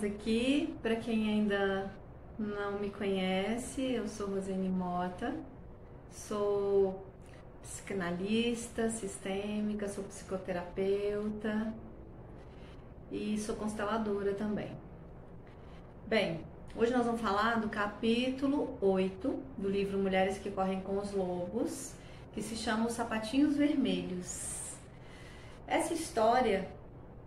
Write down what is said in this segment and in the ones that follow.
aqui. Para quem ainda não me conhece, eu sou Rosane Mota, sou psicanalista sistêmica, sou psicoterapeuta e sou consteladora também. Bem, hoje nós vamos falar do capítulo 8 do livro Mulheres que Correm com os Lobos, que se chama Os Sapatinhos Vermelhos. Essa história,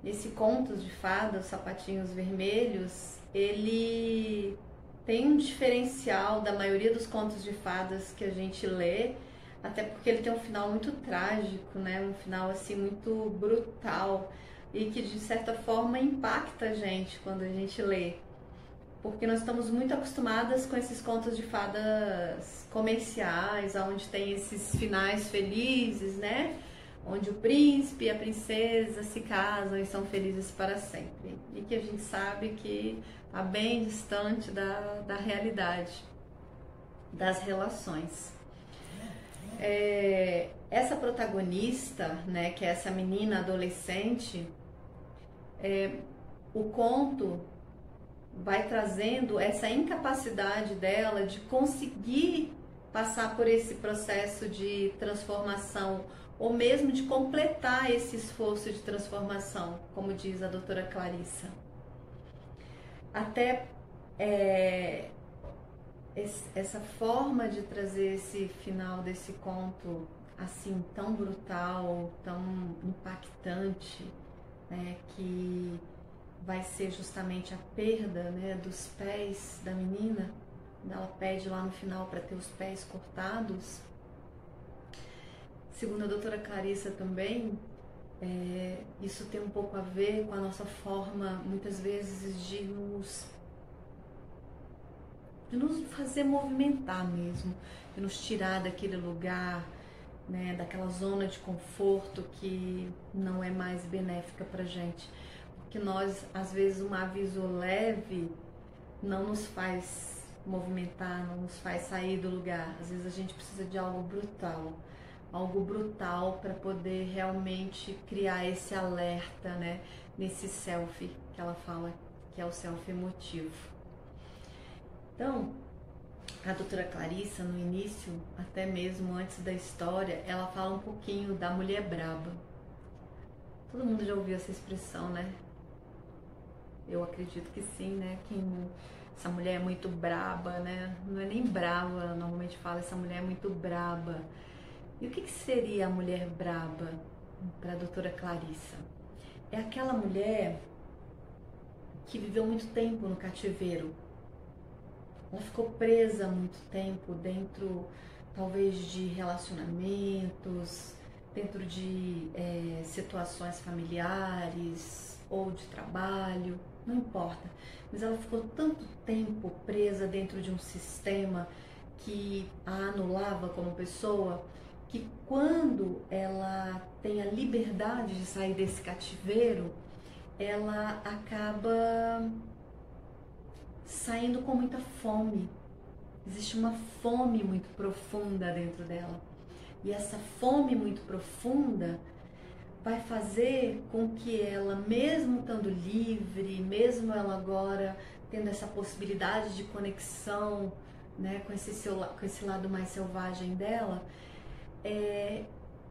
esse conto de fada, Os Sapatinhos Vermelhos, ele tem um diferencial da maioria dos contos de fadas que a gente lê, até porque ele tem um final muito trágico, né? Um final assim muito brutal e que de certa forma impacta a gente quando a gente lê. Porque nós estamos muito acostumadas com esses contos de fadas comerciais, onde tem esses finais felizes, né? Onde o príncipe e a princesa se casam e são felizes para sempre. E que a gente sabe que está bem distante da realidade, das relações. Essa protagonista, né, que é essa menina adolescente, o conto vai trazendo essa incapacidade dela de conseguir passar por esse processo de transformação ou mesmo de completar esse esforço de transformação, como diz a doutora Clarissa. Até essa forma de trazer esse final desse conto assim tão brutal, tão impactante, né, que vai ser justamente a perda, né, dos pés da menina. Ela pede lá no final para ter os pés cortados. Segundo a doutora Clarissa também, isso tem um pouco a ver com a nossa forma, muitas vezes, de nos fazer movimentar mesmo, de nos tirar daquele lugar, né, daquela zona de conforto que não é mais benéfica pra gente. Porque nós, às vezes, um aviso leve não nos faz movimentar, não nos faz sair do lugar. Às vezes a gente precisa de algo brutal para poder realmente criar esse alerta, né, nesse self que ela fala, que é o self emotivo. Então, a doutora Clarissa, no início, até mesmo antes da história, ela fala um pouquinho da mulher braba. Todo mundo já ouviu essa expressão, né? Eu acredito que sim, né? Essa mulher é muito braba, né? Não é nem brava, normalmente fala, essa mulher é muito braba. E o que seria a mulher braba para a doutora Clarissa? É aquela mulher que viveu muito tempo no cativeiro. Ela ficou presa há muito tempo dentro, talvez, de relacionamentos, dentro de situações familiares ou de trabalho, não importa. Mas ela ficou tanto tempo presa dentro de um sistema que a anulava como pessoa, que quando ela tem a liberdade de sair desse cativeiro, ela acaba saindo com muita fome. Existe uma fome muito profunda dentro dela. E essa fome muito profunda vai fazer com que ela, mesmo estando livre, mesmo ela agora tendo essa possibilidade de conexão, né, com esse lado mais selvagem dela,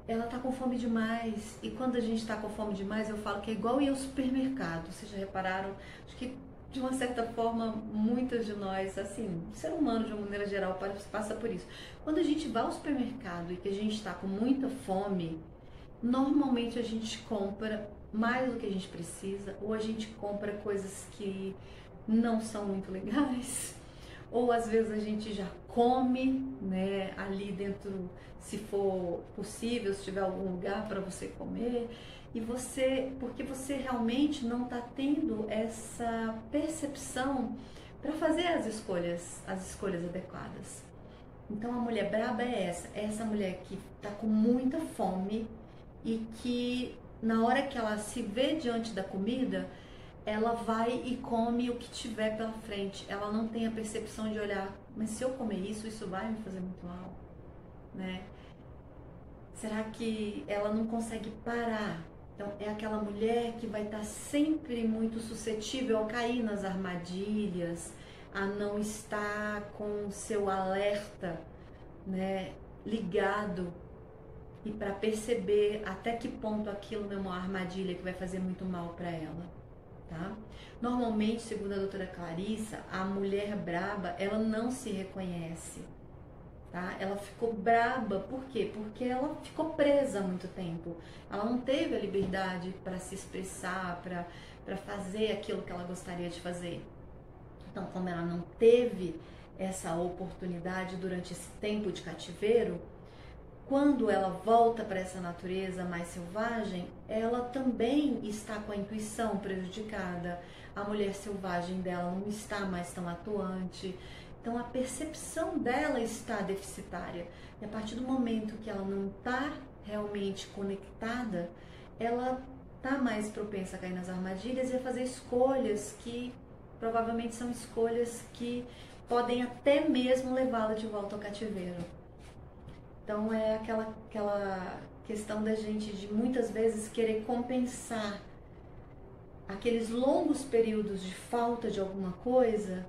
ela tá com fome demais. E quando a gente tá com fome demais, eu falo que é igual ir ao supermercado. Vocês já repararam? Acho que de uma certa forma, muitas de nós, assim, o ser humano de uma maneira geral passa por isso. Quando a gente vai ao supermercado e que a gente está com muita fome, normalmente a gente compra mais do que a gente precisa, ou a gente compra coisas que não são muito legais, ou às vezes a gente já come, né, ali dentro, se for possível, se tiver algum lugar para você comer. E porque você realmente não está tendo essa percepção para fazer as escolhas adequadas. Então a mulher braba é essa mulher que está com muita fome e que na hora que ela se vê diante da comida, ela vai e come o que tiver pela frente. Ela não tem a percepção de olhar, mas se eu comer isso vai me fazer muito mal, né? Será que ela não consegue parar Então, é aquela mulher que vai estar sempre muito suscetível a cair nas armadilhas, a não estar com o seu alerta, né, ligado, e para perceber até que ponto aquilo não é uma armadilha que vai fazer muito mal para ela, tá? Normalmente, segundo a doutora Clarissa, a mulher braba, ela não se reconhece, tá? Ela ficou braba, por quê? Porque ela ficou presa há muito tempo. Ela não teve a liberdade para se expressar, para fazer aquilo que ela gostaria de fazer. Então, como ela não teve essa oportunidade durante esse tempo de cativeiro, quando ela volta para essa natureza mais selvagem, ela também está com a intuição prejudicada. A mulher selvagem dela não está mais tão atuante. Então a percepção dela está deficitária. E a partir do momento que ela não está realmente conectada, ela está mais propensa a cair nas armadilhas e a fazer escolhas que provavelmente são escolhas que podem até mesmo levá-la de volta ao cativeiro. Então é aquela questão da gente de muitas vezes querer compensar aqueles longos períodos de falta de alguma coisa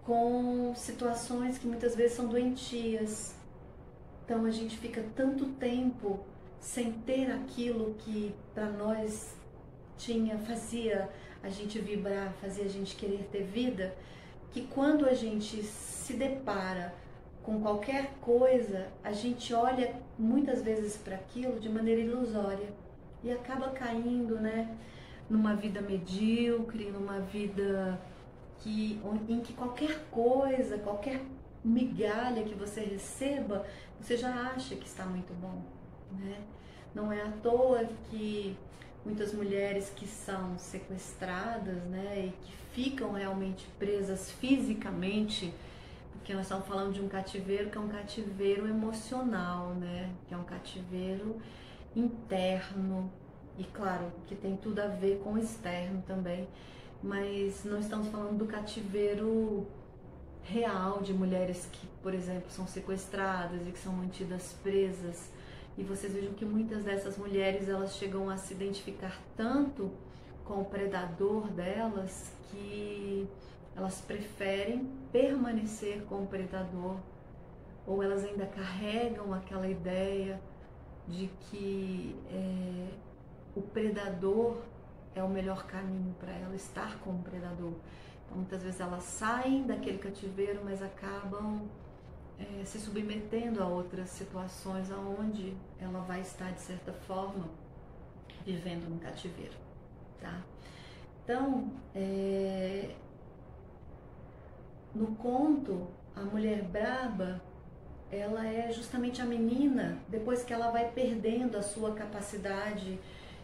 com situações que muitas vezes são doentias. Então a gente fica tanto tempo sem ter aquilo que para nós fazia a gente vibrar, fazia a gente querer ter vida, que quando a gente se depara com qualquer coisa, a gente olha muitas vezes para aquilo de maneira ilusória e acaba caindo, né, numa vida medíocre, numa vida em que qualquer coisa, qualquer migalha que você receba, você já acha que está muito bom, né? Não é à toa que muitas mulheres que são sequestradas, né, e que ficam realmente presas fisicamente, porque nós estamos falando de um cativeiro que é um cativeiro emocional, né, que é um cativeiro interno, e claro, que tem tudo a ver com o externo também, mas nós estamos falando do cativeiro real de mulheres que, por exemplo, são sequestradas e que são mantidas presas. E vocês vejam que muitas dessas mulheres, elas chegam a se identificar tanto com o predador delas que elas preferem permanecer com o predador, ou elas ainda carregam aquela ideia de que o predador é o melhor caminho para ela, estar com o predador. Então, muitas vezes elas saem daquele cativeiro, mas acabam se submetendo a outras situações onde ela vai estar, de certa forma, vivendo no cativeiro, tá? Então, no conto, a mulher braba, ela é justamente a menina, depois que ela vai perdendo a sua capacidade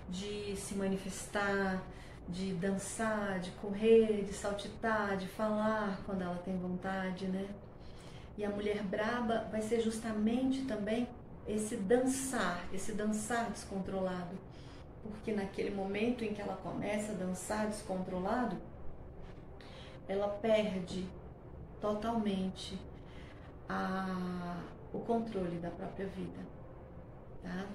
de se manifestar, de dançar, de correr, de saltitar, de falar quando ela tem vontade, né? E a mulher braba vai ser justamente também esse dançar descontrolado. Porque naquele momento em que ela começa a dançar descontrolado, ela perde totalmente o controle da própria vida, tá?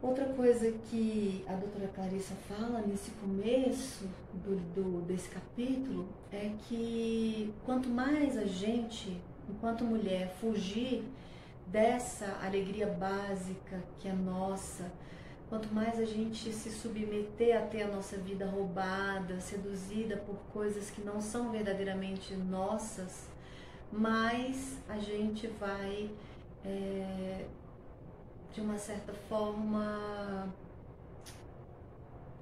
Outra coisa que a doutora Clarissa fala nesse começo desse capítulo é que quanto mais a gente, enquanto mulher, fugir dessa alegria básica que é nossa, quanto mais a gente se submeter a ter a nossa vida roubada, seduzida por coisas que não são verdadeiramente nossas, mais a gente vai, de uma certa forma,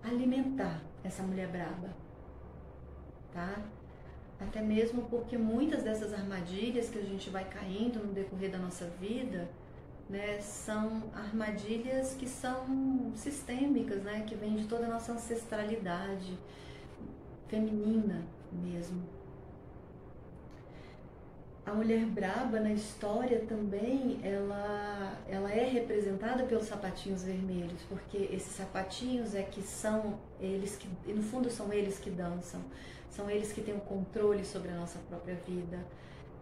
alimentar essa mulher braba, tá? Até mesmo porque muitas dessas armadilhas que a gente vai caindo no decorrer da nossa vida, né, são armadilhas que são sistêmicas, né, que vêm de toda a nossa ancestralidade feminina mesmo. A mulher braba na história também, ela é representada pelos sapatinhos vermelhos, porque esses sapatinhos que são eles que, no fundo, são eles que dançam, são eles que têm o controle sobre a nossa própria vida.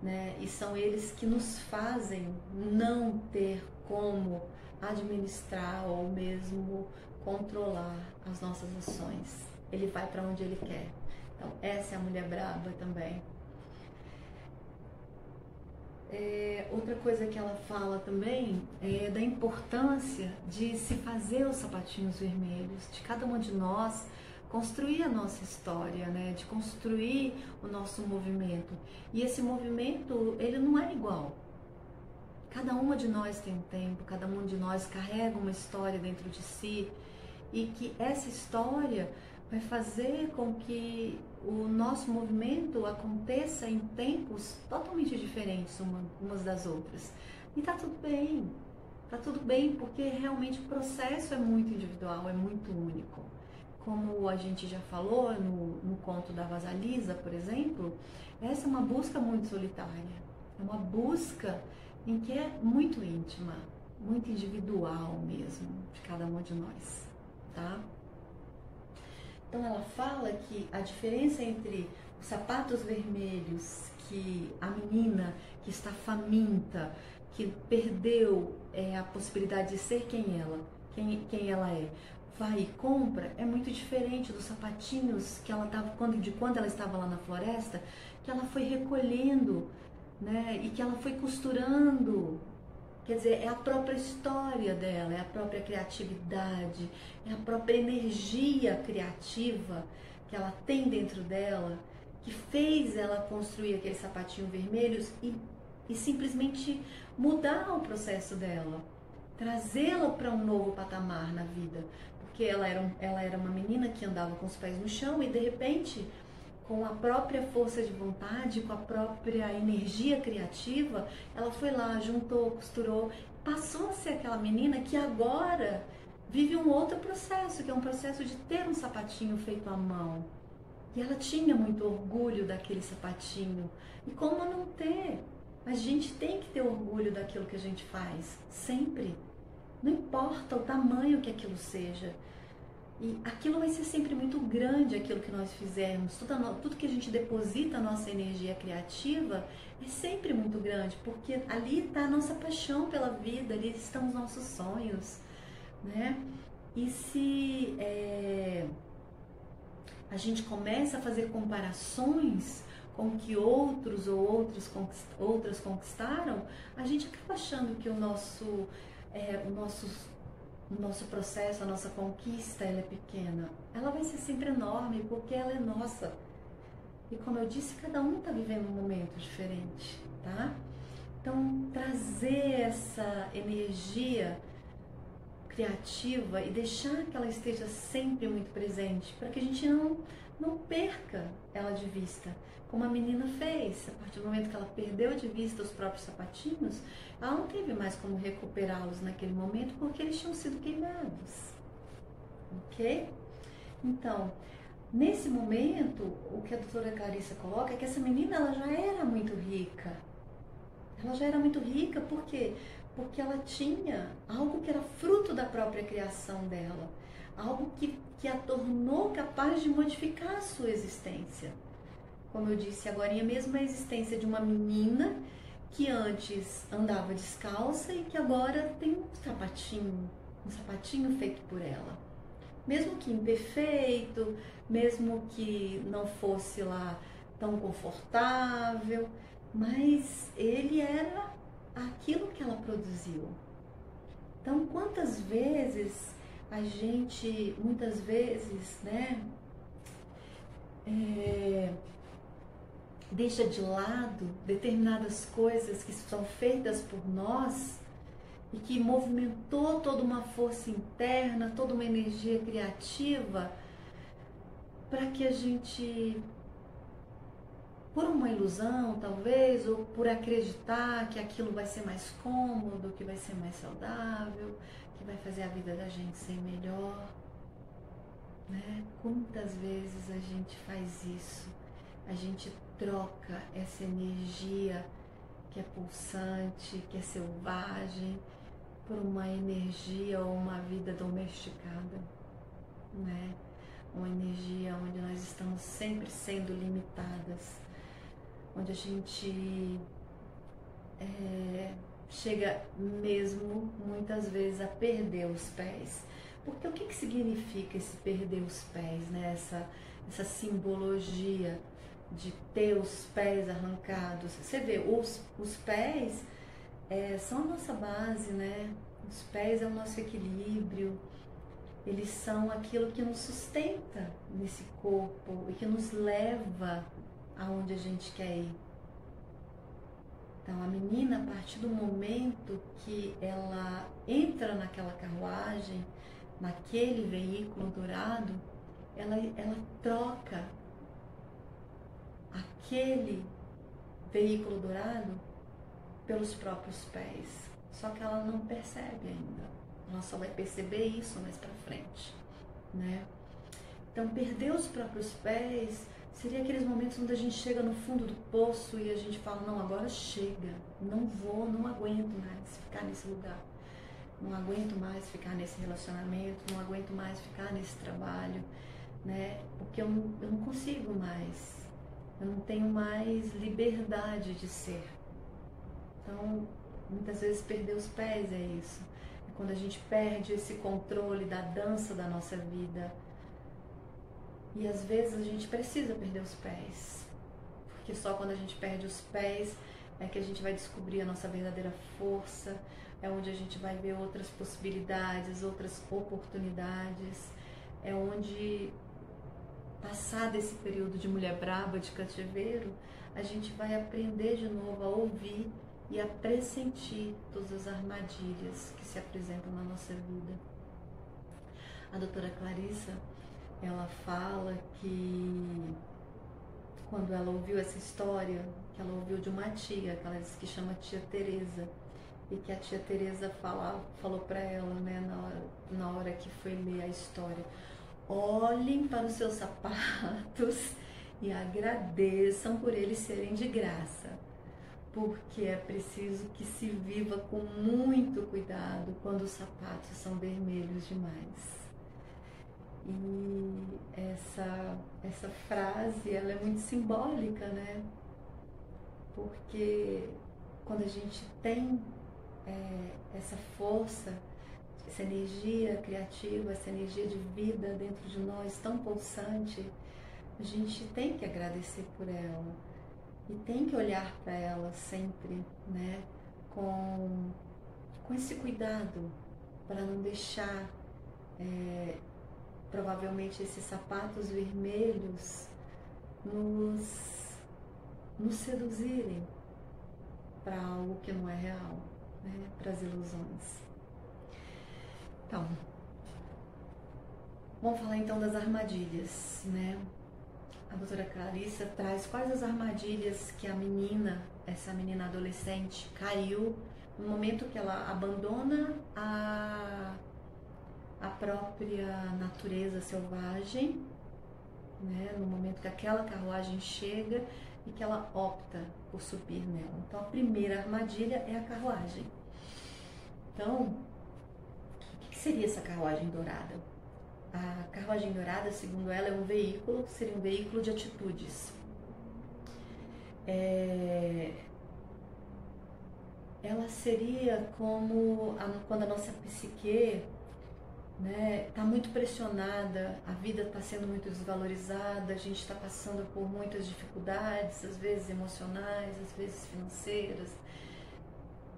né? E são eles que nos fazem não ter como administrar ou mesmo controlar as nossas ações. Ele vai para onde ele quer. Então, essa é a mulher braba também. Outra coisa que ela fala também é da importância de se fazer os sapatinhos vermelhos, de cada uma de nós construir a nossa história, né? De construir o nosso movimento. E esse movimento, ele não é igual. Cada uma de nós tem um tempo, cada um de nós carrega uma história dentro de si, e que essa história vai fazer com que o nosso movimento aconteça em tempos totalmente diferentes umas das outras. E tá tudo bem, porque realmente o processo é muito individual, é muito único. Como a gente já falou no conto da Vasalisa, por exemplo, essa é uma busca muito solitária, é uma busca em que é muito íntima, muito individual mesmo, de cada uma de nós, tá? Então ela fala que a diferença entre os sapatos vermelhos, que a menina que está faminta, que perdeu a possibilidade de ser quem ela é, vai e compra, é muito diferente dos sapatinhos que ela estava, quando ela estava lá na floresta, que ela foi recolhendo, né, e que ela foi costurando. Quer dizer, é a própria história dela, é a própria criatividade, é a própria energia criativa que ela tem dentro dela, que fez ela construir aquele sapatinho vermelhos e simplesmente mudar o processo dela, trazê-la para um novo patamar na vida. Porque ela era uma menina que andava com os pés no chão e de repente, com a própria força de vontade, com a própria energia criativa, ela foi lá, juntou, costurou, passou a ser aquela menina que agora vive um outro processo, que é um processo de ter um sapatinho feito à mão. E ela tinha muito orgulho daquele sapatinho. E como não ter? A gente tem que ter orgulho daquilo que a gente faz, sempre. Não importa o tamanho que aquilo seja. E aquilo vai ser sempre muito grande, aquilo que nós fizermos. Tudo que a gente deposita a nossa energia criativa é sempre muito grande, porque ali está a nossa paixão pela vida, ali estão os nossos sonhos, né? E se a gente começa a fazer comparações com o que outros ou outras conquistaram, a gente acaba achando que o nosso processo, a nossa conquista, ela é pequena. Ela vai ser sempre enorme porque ela é nossa. E como eu disse, cada um está vivendo um momento diferente, tá? Então, trazer essa energia criativa e deixar que ela esteja sempre muito presente, para que a gente não perca ela de vista. Como a menina fez, a partir do momento que ela perdeu de vista os próprios sapatinhos, ela não teve mais como recuperá-los naquele momento, porque eles tinham sido queimados. Ok? Então, nesse momento, o que a doutora Clarissa coloca é que essa menina ela já era muito rica. Ela já era muito rica, por quê? Porque ela tinha algo que era fruto da própria criação dela, algo que a tornou capaz de modificar a sua existência. Como eu disse agora, mesmo a existência de uma menina que antes andava descalça e que agora tem um sapatinho feito por ela. Mesmo que imperfeito, mesmo que não fosse lá tão confortável, mas ele era aquilo que ela produziu. Então, quantas vezes a gente, muitas vezes, né, deixa de lado determinadas coisas que são feitas por nós e que movimentou toda uma força interna, toda uma energia criativa, para que a gente, por uma ilusão talvez, ou por acreditar que aquilo vai ser mais cômodo, que vai ser mais saudável, que vai fazer a vida da gente ser melhor, né? Quantas vezes a gente faz isso? A gente troca essa energia que é pulsante, que é selvagem, por uma energia ou uma vida domesticada, né? Uma energia onde nós estamos sempre sendo limitadas, onde a gente chega mesmo, muitas vezes, a perder os pés. Porque o que significa esse perder os pés, né? Essa simbologia de ter os pés arrancados. Você vê, os pés são a nossa base, né? Os pés é o nosso equilíbrio, eles são aquilo que nos sustenta nesse corpo e que nos leva aonde a gente quer ir. Então, a menina, a partir do momento que ela entra naquela carruagem, naquele veículo dourado, ela troca aquele veículo dourado pelos próprios pés. Só que ela não percebe ainda. Ela só vai perceber isso mais pra frente, né? Então, perder os próprios pés seria aqueles momentos onde a gente chega no fundo do poço e a gente fala, não, agora chega, não aguento mais ficar nesse lugar, não aguento mais ficar nesse relacionamento, não aguento mais ficar nesse trabalho, né? Porque eu não consigo mais, eu não tenho mais liberdade de ser. Então, muitas vezes perder os pés é isso, é quando a gente perde esse controle da dança da nossa vida. E às vezes a gente precisa perder os pés, porque só quando a gente perde os pés é que a gente vai descobrir a nossa verdadeira força, é onde a gente vai ver outras possibilidades, outras oportunidades, é onde, passado esse período de mulher braba, de cativeiro, a gente vai aprender de novo a ouvir e a pressentir todas as armadilhas que se apresentam na nossa vida. A doutora Clarissa, ela fala que quando ela ouviu essa história, que ela ouviu de uma tia, que ela diz que chama tia Teresa, e que a tia Teresa falou para ela, né, na hora que foi ler a história, olhem para os seus sapatos e agradeçam por eles serem de graça, porque é preciso que se viva com muito cuidado quando os sapatos são vermelhos demais. E essa frase, ela é muito simbólica, né? Porque quando a gente tem essa força, essa energia criativa, essa energia de vida dentro de nós tão pulsante, a gente tem que agradecer por ela e tem que olhar para ela sempre, né? Com esse cuidado para não deixar provavelmente esses sapatos vermelhos nos seduzirem para algo que não é real, né? Para as ilusões. Então, vamos falar então das armadilhas, né? A doutora Clarissa traz quais as armadilhas que a menina, essa menina adolescente, caiu no momento que ela abandona a própria natureza selvagem, né? No momento que aquela carruagem chega e que ela opta por subir nela. Então, a primeira armadilha é a carruagem. Então, o que seria essa carruagem dourada? A carruagem dourada, segundo ela, é um veículo, seria um veículo de atitudes. Ela seria como quando a nossa psique, né, está muito pressionada, a vida está sendo muito desvalorizada, a gente está passando por muitas dificuldades, às vezes emocionais, às vezes financeiras,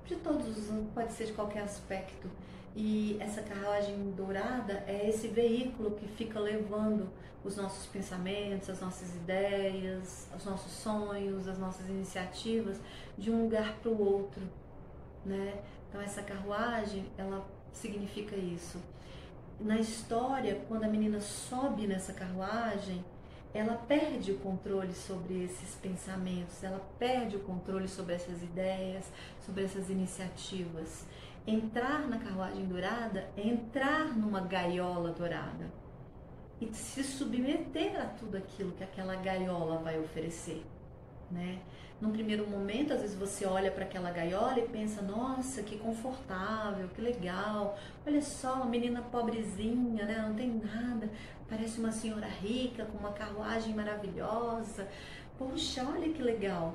de todos, pode ser de qualquer aspecto. E essa carruagem dourada é esse veículo que fica levando os nossos pensamentos, as nossas ideias, os nossos sonhos, as nossas iniciativas de um lugar para o outro, né? Então essa carruagem, ela significa isso. Na história, quando a menina sobe nessa carruagem, ela perde o controle sobre esses pensamentos, ela perde o controle sobre essas ideias, sobre essas iniciativas. Entrar na carruagem dourada é entrar numa gaiola dourada e se submeter a tudo aquilo que aquela gaiola vai oferecer, né? Num primeiro momento, às vezes você olha para aquela gaiola e pensa, nossa, que confortável, que legal, olha só, uma menina pobrezinha, né? Não tem nada, parece uma senhora rica com uma carruagem maravilhosa. poxa, olha que legal.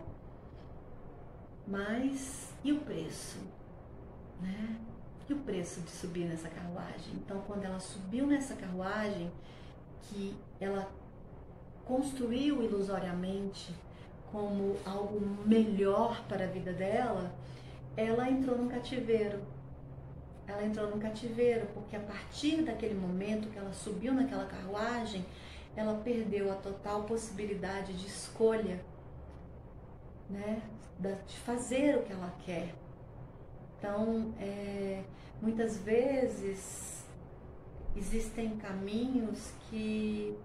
Mas e o preço, né? E o preço de subir nessa carruagem? Então, quando ela subiu nessa carruagem, que ela construiu ilusoriamente como algo melhor para a vida dela, ela entrou num cativeiro. Ela entrou num cativeiro porque a partir daquele momento que ela subiu naquela carruagem, ela perdeu a total possibilidade de escolha, né? De fazer o que ela quer. Então, muitas vezes existem caminhos que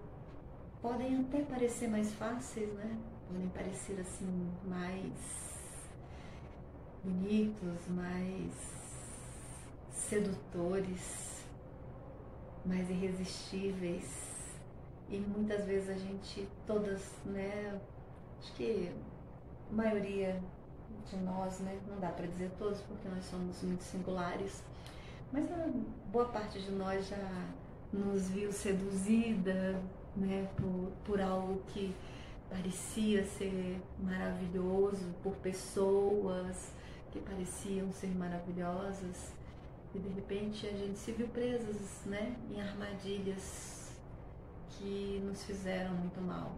podem até parecer mais fáceis, né? Podem parecer assim mais bonitos, mais sedutores, mais irresistíveis. E muitas vezes a gente, todas, né? Acho que a maioria de nós, né? Não dá para dizer todos porque nós somos muito singulares, mas a boa parte de nós já nos viu seduzida, né? Por algo que parecia ser maravilhoso, por pessoas que pareciam ser maravilhosas, e de repente a gente se viu presas, né, em armadilhas que nos fizeram muito mal.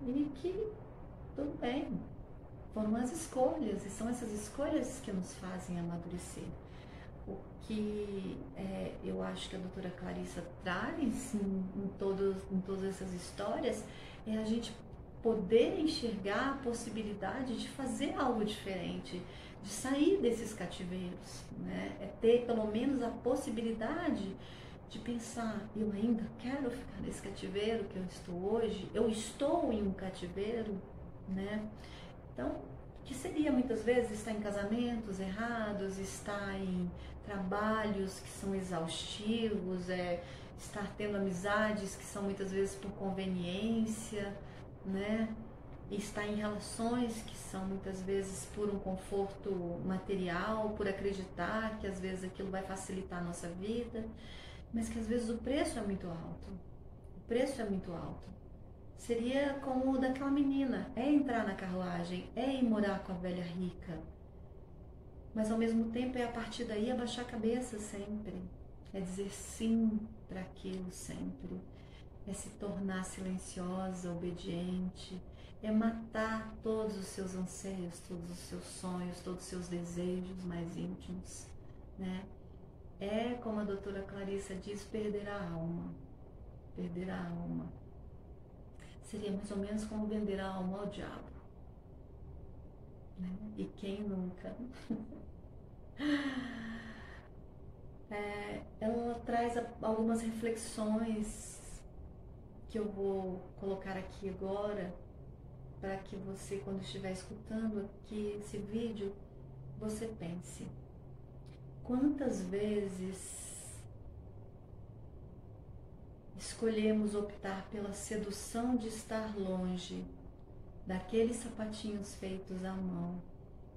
E que, tudo bem, foram as escolhas, e são essas escolhas que nos fazem amadurecer. O que eu acho que a doutora Clarissa traz em todas essas histórias é a gente poder enxergar a possibilidade de fazer algo diferente, de sair desses cativeiros, né? É ter pelo menos a possibilidade de pensar, eu ainda quero ficar nesse cativeiro que eu estou hoje, eu estou em um cativeiro, né? Então, que seria muitas vezes estar em casamentos errados, estar em trabalhos que são exaustivos, estar tendo amizades que são muitas vezes por conveniência, né? E estar em relações que são muitas vezes por um conforto material, por acreditar que às vezes aquilo vai facilitar a nossa vida, mas que às vezes o preço é muito alto. O preço é muito alto. Seria como o daquela menina, entrar na carruagem, ir morar com a velha rica, mas ao mesmo tempo a partir daí abaixar a cabeça sempre, dizer sim para aquilo sempre, se tornar silenciosa, obediente, matar todos os seus anseios, todos os seus sonhos, todos os seus desejos mais íntimos, né? Como a doutora Clarissa diz, perder a alma, perder a alma. Seria mais ou menos como vender a alma ao diabo, né? E quem nunca? Ela traz algumas reflexões que eu vou colocar aqui agora, para que você, quando estiver escutando aqui esse vídeo, você pense. Quantas vezes escolhemos optar pela sedução de estar longe daqueles sapatinhos feitos à mão,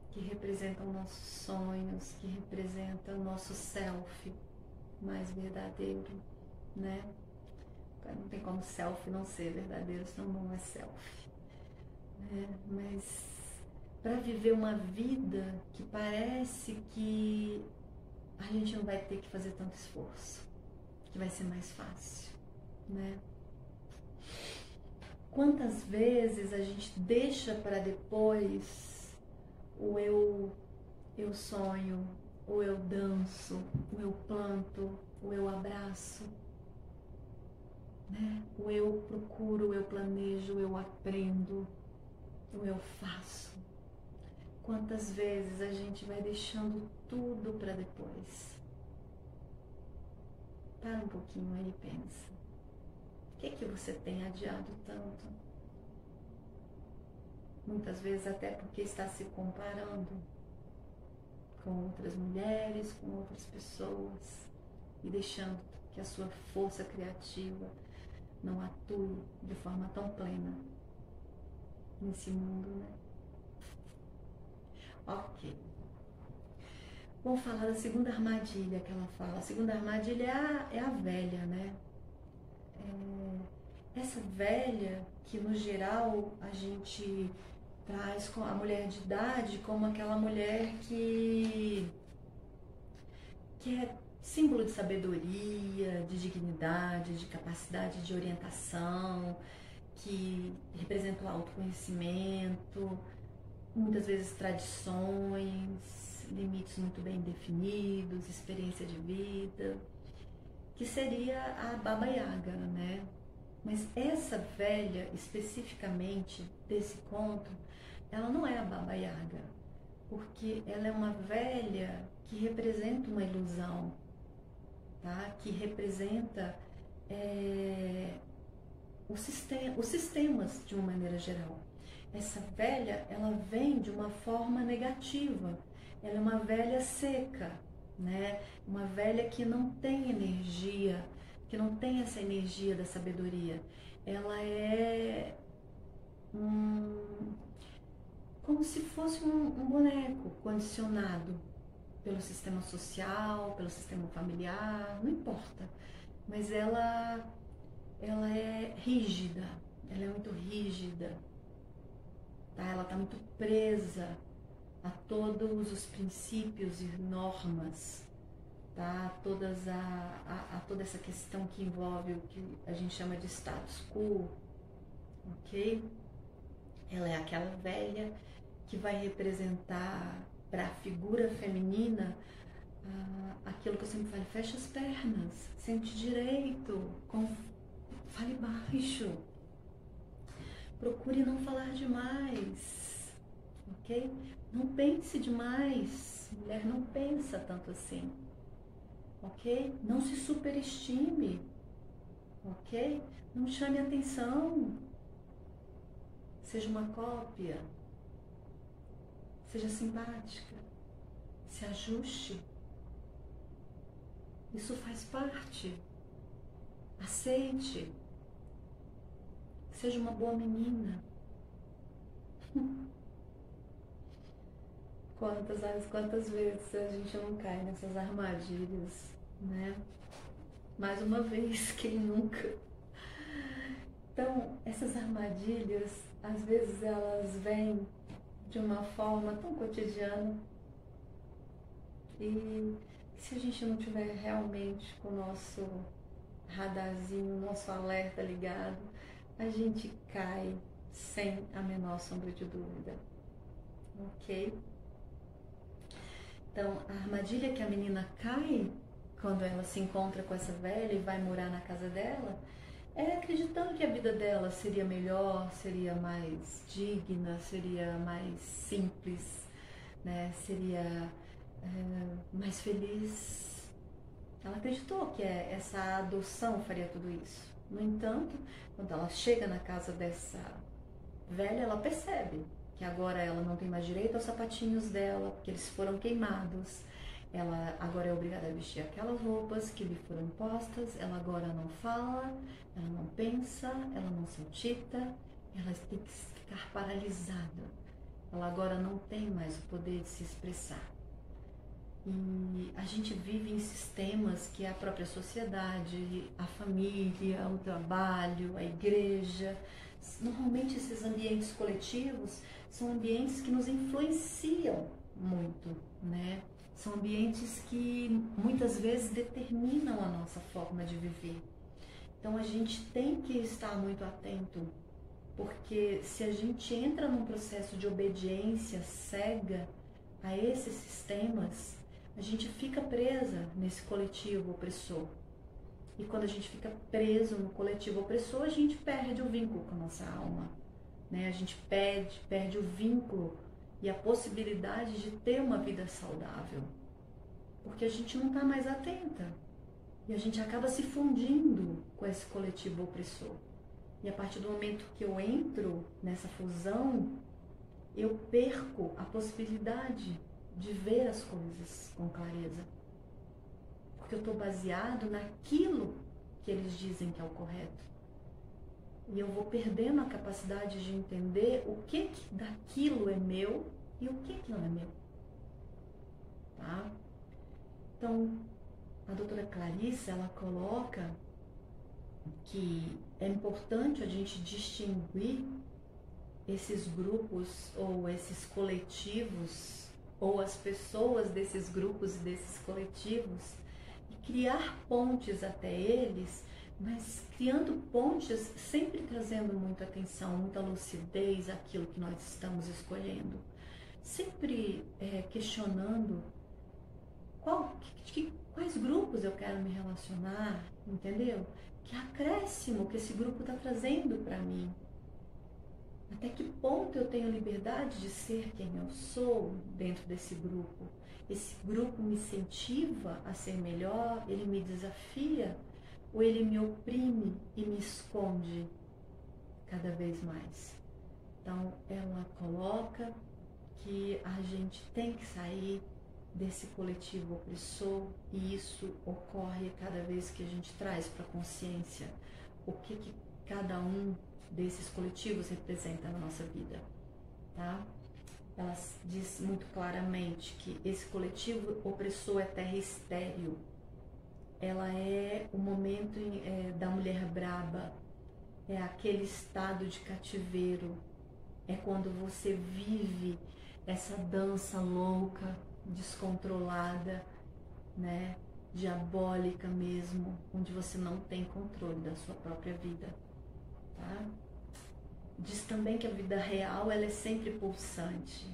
que representam nossos sonhos, que representam o nosso self mais verdadeiro, né? Não tem como self não ser verdadeiro, senão não é self, né? Mas para viver uma vida que parece que a gente não vai ter que fazer tanto esforço, que vai ser mais fácil, né? Quantas vezes a gente deixa para depois o eu sonho, o eu danço, o eu planto, o eu abraço, né? O eu procuro, o eu planejo, o eu aprendo, o eu faço. Quantas vezes a gente vai deixando tudo para depois? Para um pouquinho aí e pensa. O que você tem adiado tanto? Muitas vezes até porque está se comparando com outras mulheres, com outras pessoas, e deixando que a sua força criativa não atue de forma tão plena nesse mundo, né? Ok. Vamos falar da segunda armadilha que ela fala. A segunda armadilha é a velha, né? essa velha que no geral a gente traz com a mulher de idade como aquela mulher que é símbolo de sabedoria, de dignidade, de capacidade de orientação, que representa o autoconhecimento, muitas vezes tradições, limites muito bem definidos, experiência de vida, que seria a Baba Yaga, né? Mas essa velha, especificamente desse conto, ela não é a Baba Yaga, porque ela é uma velha que representa uma ilusão, tá? Que representa os sistemas de uma maneira geral. Essa velha, ela vem de uma forma negativa, ela é uma velha seca, né? Uma velha que não tem energia, que não tem essa energia da sabedoria. Ela é como se fosse um boneco condicionado pelo sistema social, pelo sistema familiar, não importa. Mas ela é rígida, ela é muito rígida, tá? Ela está muito presa a todos os princípios e normas, tá? Toda essa questão que envolve o que a gente chama de status quo, ok? Ela é aquela velha que vai representar para a figura feminina aquilo que eu sempre falo: fecha as pernas, sente direito, fale baixo, procure não falar demais, ok? Não pense demais, mulher não pensa tanto assim, ok? Não se superestime, ok? Não chame atenção, seja uma cópia, seja simpática, se ajuste, isso faz parte, aceite, seja uma boa menina. Quantas vezes a gente não cai nessas armadilhas, né? Mais uma vez, quem nunca? Então, essas armadilhas, às vezes elas vêm de uma forma tão cotidiana, e se a gente não tiver realmente com o nosso radarzinho, nosso alerta ligado, a gente cai sem a menor sombra de dúvida, ok? Então, a armadilha que a menina cai quando ela se encontra com essa velha e vai morar na casa dela é acreditando que a vida dela seria melhor, seria mais digna, seria mais simples, né? Seria mais feliz. Ela acreditou que essa adoção faria tudo isso. No entanto, quando ela chega na casa dessa velha, ela percebe que agora ela não tem mais direito aos sapatinhos dela, porque eles foram queimados. Ela agora é obrigada a vestir aquelas roupas que lhe foram impostas. Ela agora não fala, ela não pensa, ela não se agita, ela tem que ficar paralisada. Ela agora não tem mais o poder de se expressar. E a gente vive em sistemas que é a própria sociedade, a família, o trabalho, a igreja. Normalmente esses ambientes coletivos são ambientes que nos influenciam muito, né? São ambientes que muitas vezes determinam a nossa forma de viver. Então a gente tem que estar muito atento, porque se a gente entra num processo de obediência cega a esses sistemas, a gente fica presa nesse coletivo opressor. E quando a gente fica preso no coletivo opressor, a gente perde o vínculo com a nossa alma, né? A gente perde o vínculo e a possibilidade de ter uma vida saudável, porque a gente não está mais atenta e a gente acaba se fundindo com esse coletivo opressor. E a partir do momento que eu entro nessa fusão, eu perco a possibilidade de ver as coisas com clareza, porque eu estou baseado naquilo que eles dizem que é o correto. E eu vou perdendo a capacidade de entender o que daquilo é meu e o que não é meu. Tá? Então, a doutora Clarissa, ela coloca que é importante a gente distinguir esses grupos ou esses coletivos ou as pessoas desses grupos e desses coletivos e criar pontes até eles, mas criando pontes sempre trazendo muita atenção, muita lucidez àquilo que nós estamos escolhendo, sempre questionando quais grupos eu quero me relacionar, entendeu? Que acréscimo que esse grupo está trazendo para mim. Até que ponto eu tenho liberdade de ser quem eu sou dentro desse grupo? Esse grupo me incentiva a ser melhor? Ele me desafia? Ou ele me oprime e me esconde cada vez mais? Então, ela coloca que a gente tem que sair desse coletivo opressor, e isso ocorre cada vez que a gente traz para a consciência o que cada um desses coletivos representa na nossa vida, tá? Ela diz muito claramente que esse coletivo opressor é terra estéril. Ela é o momento da mulher braba, é aquele estado de cativeiro, é quando você vive essa dança louca, descontrolada, né, diabólica mesmo, onde você não tem controle da sua própria vida, tá? Diz também que a vida real ela é sempre pulsante,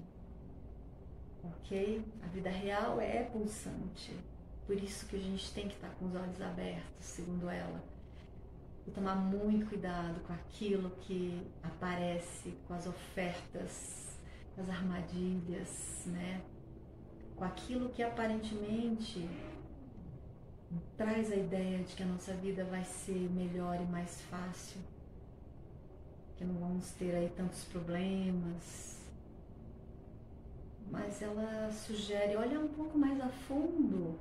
ok? A vida real é pulsante, por isso que a gente tem que estar com os olhos abertos, segundo ela, e tomar muito cuidado com aquilo que aparece, com as ofertas, com as armadilhas, né? Com aquilo que aparentemente traz a ideia de que a nossa vida vai ser melhor e mais fácil, que não vamos ter aí tantos problemas, mas ela sugere, olha um pouco mais a fundo,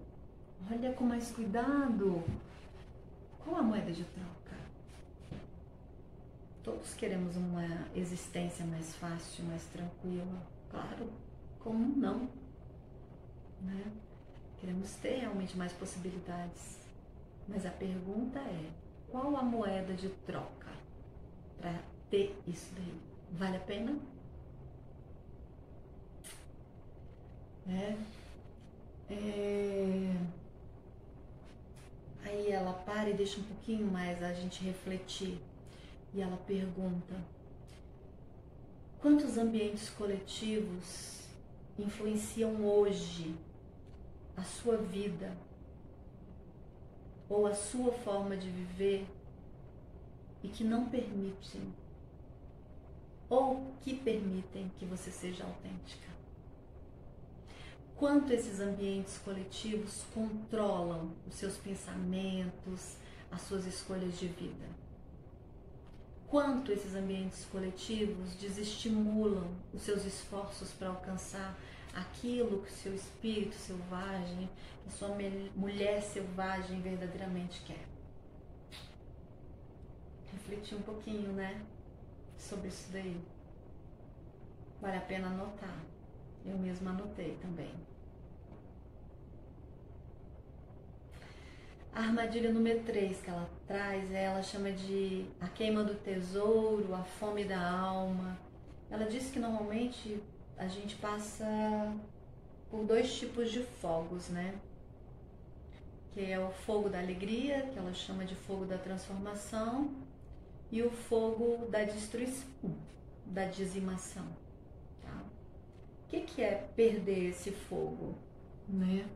olha com mais cuidado, qual a moeda de troca? Todos queremos uma existência mais fácil, mais tranquila, claro, como não, né? Queremos ter realmente mais possibilidades, mas a pergunta é, qual a moeda de troca para ter isso daí? Vale a pena? Aí ela para e deixa um pouquinho mais a gente refletir, e ela pergunta, quantos ambientes coletivos influenciam hoje a sua vida ou a sua forma de viver e que não permitem ou que permitem que você seja autêntica? Quanto esses ambientes coletivos controlam os seus pensamentos, as suas escolhas de vida? Quanto esses ambientes coletivos desestimulam os seus esforços para alcançar aquilo que o seu espírito selvagem, que a sua mulher selvagem verdadeiramente quer? Refletir um pouquinho, né, sobre isso daí. Vale a pena anotar. Eu mesma anotei também. A armadilha número 3 que ela traz, ela chama de a queima do tesouro, a fome da alma. Ela diz que normalmente a gente passa por 2 tipos de fogos, né? Que é o fogo da alegria, que ela chama de fogo da transformação, e o fogo da destruição, da dizimação. Tá? O que é perder esse fogo, né?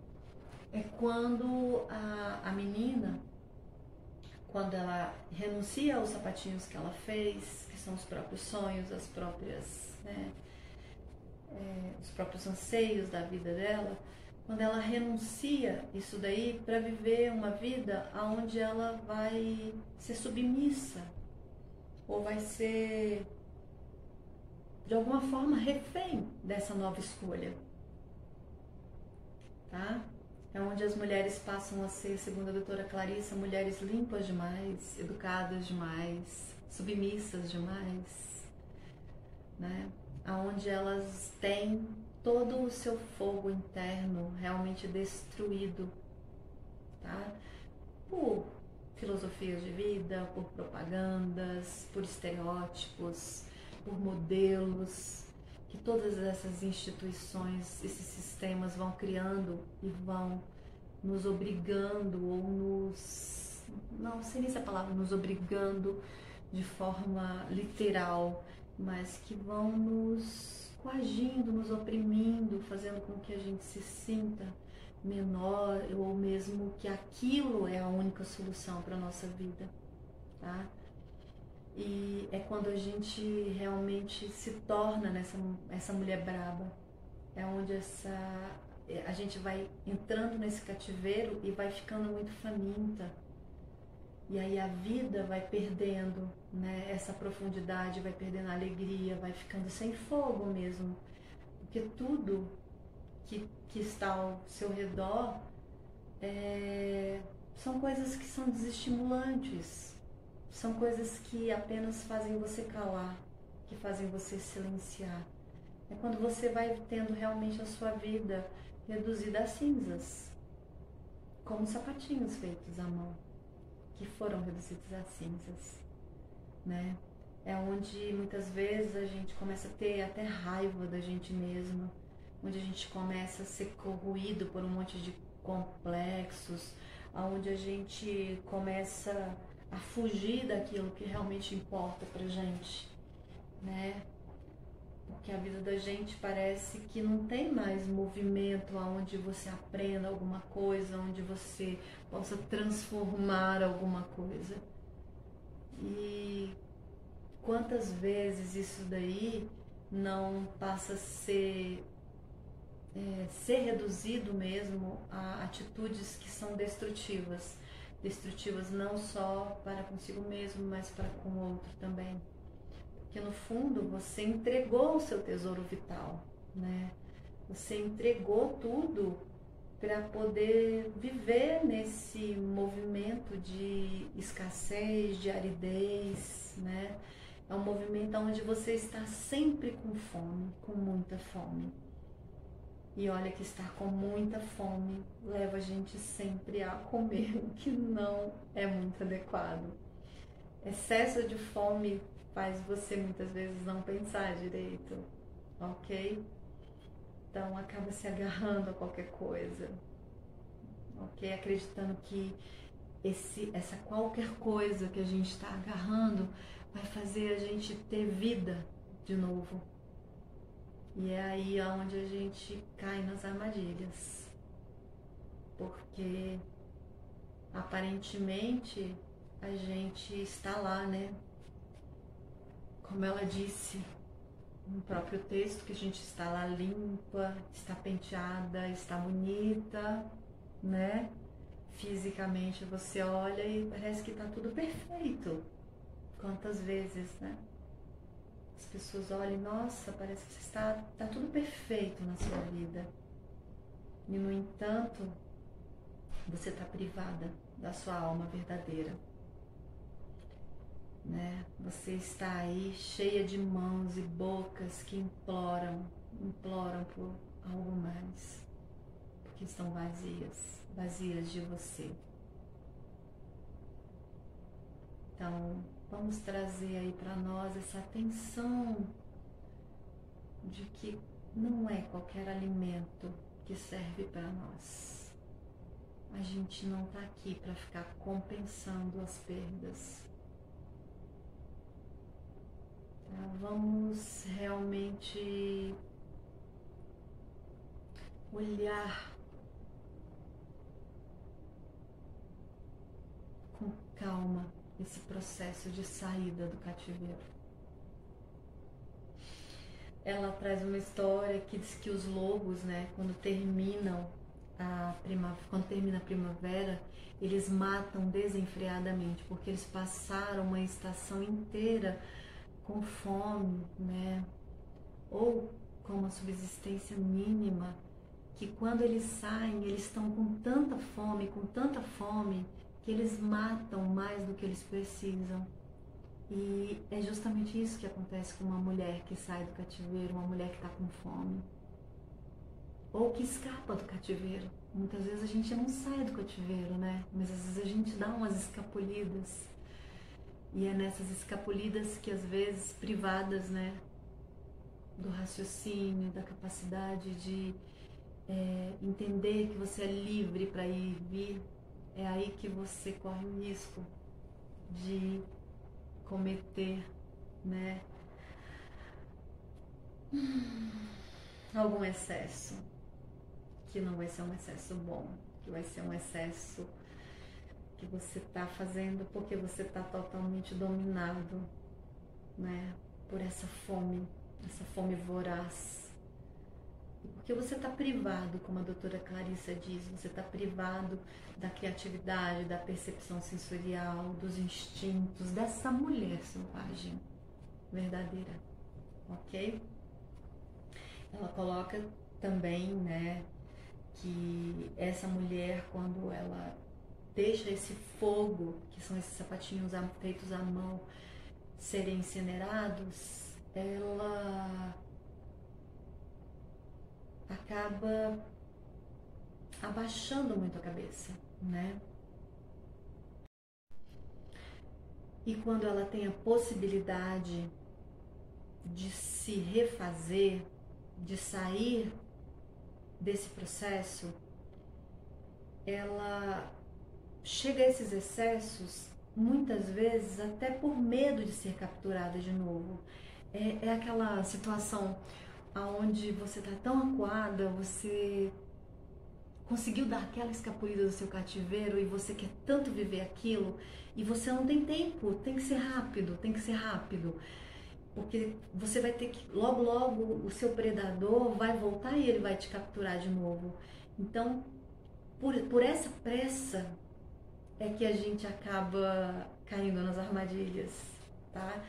É quando a menina, quando ela renuncia aos sapatinhos que ela fez, que são os próprios sonhos, as próprias, né, os próprios anseios da vida dela, quando ela renuncia isso daí para viver uma vida onde ela vai ser submissa, ou vai ser, de alguma forma, refém dessa nova escolha, tá? É onde as mulheres passam a ser, segundo a doutora Clarissa, mulheres limpas demais, educadas demais, submissas demais, né? Onde elas têm todo o seu fogo interno realmente destruído, tá? Por filosofias de vida, por propagandas, por estereótipos, por modelos, que todas essas instituições, esses sistemas vão criando e vão nos obrigando ou não sei nem se a palavra nos obrigando de forma literal, mas que vão nos coagindo, nos oprimindo, fazendo com que a gente se sinta menor ou mesmo que aquilo é a única solução para a nossa vida, tá? E é quando a gente realmente se torna essa mulher braba, é onde a gente vai entrando nesse cativeiro e vai ficando muito faminta. E aí a vida vai perdendo, né, essa profundidade, vai perdendo a alegria, vai ficando sem fogo mesmo. Porque tudo que está ao seu redor são coisas que são desestimulantes, são coisas que apenas fazem você calar, que fazem você silenciar. É quando você vai tendo realmente a sua vida reduzida a cinzas, como sapatinhos feitos à mão, que foram reduzidos a cinzas, né? É onde muitas vezes a gente começa a ter até raiva da gente mesma, onde a gente começa a ser corroído por um monte de complexos, onde a gente começa a fugir daquilo que realmente importa pra gente, né? Porque a vida da gente parece que não tem mais movimento onde você aprenda alguma coisa, onde você possa transformar alguma coisa. E quantas vezes isso daí não passa a ser reduzido mesmo a atitudes que são destrutivas. Destrutivas não só para consigo mesmo, mas para com o outro também. Porque no fundo você entregou o seu tesouro vital, né? Você entregou tudo para poder viver nesse movimento de escassez, de aridez, né? É um movimento onde você está sempre com fome, com muita fome. E olha que estar com muita fome leva a gente sempre a comer o que não é muito adequado. Excesso de fome faz você muitas vezes não pensar direito, ok? Então acaba se agarrando a qualquer coisa, ok? Acreditando que essa qualquer coisa que a gente está agarrando vai fazer a gente ter vida de novo. E é aí onde a gente cai nas armadilhas, porque aparentemente a gente está lá, né? Como ela disse no próprio texto, que a gente está lá limpa, está penteada, está bonita, né? Fisicamente você olha e parece que está tudo perfeito. Quantas vezes, né? As pessoas olham e, nossa, parece que está tudo perfeito na sua vida. E, no entanto, você está privada da sua alma verdadeira. Né? Você está aí cheia de mãos e bocas que imploram por algo mais, porque estão vazias de você. Então, vamos trazer aí para nós essa atenção de que não é qualquer alimento que serve para nós. A gente não está aqui para ficar compensando as perdas. Vamos realmente olhar com calma esse processo de saída do cativeiro. Ela traz uma história que diz que os lobos, né, quando termina a primavera, eles matam desenfreadamente, porque eles passaram uma estação inteira com fome, né? Ou com uma subsistência mínima, que quando eles saem, eles estão com tanta fome, que eles matam mais do que eles precisam. E é justamente isso que acontece com uma mulher que sai do cativeiro, uma mulher que está com fome. ou que escapa do cativeiro. Muitas vezes a gente não sai do cativeiro, né? Mas às vezes a gente dá umas escapulidas. E é nessas escapulidas que às vezes privadas, né, do raciocínio, da capacidade de entender que você é livre para ir e vir, é aí que você corre o risco de cometer, né, algum excesso, que não vai ser um excesso bom, que vai ser um excesso que você está fazendo porque você está totalmente dominado, né, por essa fome voraz. E porque você está privado, como a doutora Clarissa diz, você está privado da criatividade, da percepção sensorial, dos instintos, dessa mulher selvagem verdadeira, ok? Ela coloca também, né, que essa mulher, quando ela deixa esse fogo, que são esses sapatinhos feitos à mão, serem incinerados, ela acaba abaixando muito a cabeça, né? E quando ela tem a possibilidade de se refazer, de sair desse processo, ela chega a esses excessos muitas vezes até por medo de ser capturada de novo. É aquela situação onde você está tão acuada, você conseguiu dar aquela escapulida do seu cativeiro e você quer tanto viver aquilo e você não tem tempo, tem que ser rápido, porque você vai ter que, logo o seu predador vai voltar e ele vai te capturar de novo. Então, por essa pressa é que a gente acaba caindo nas armadilhas, tá?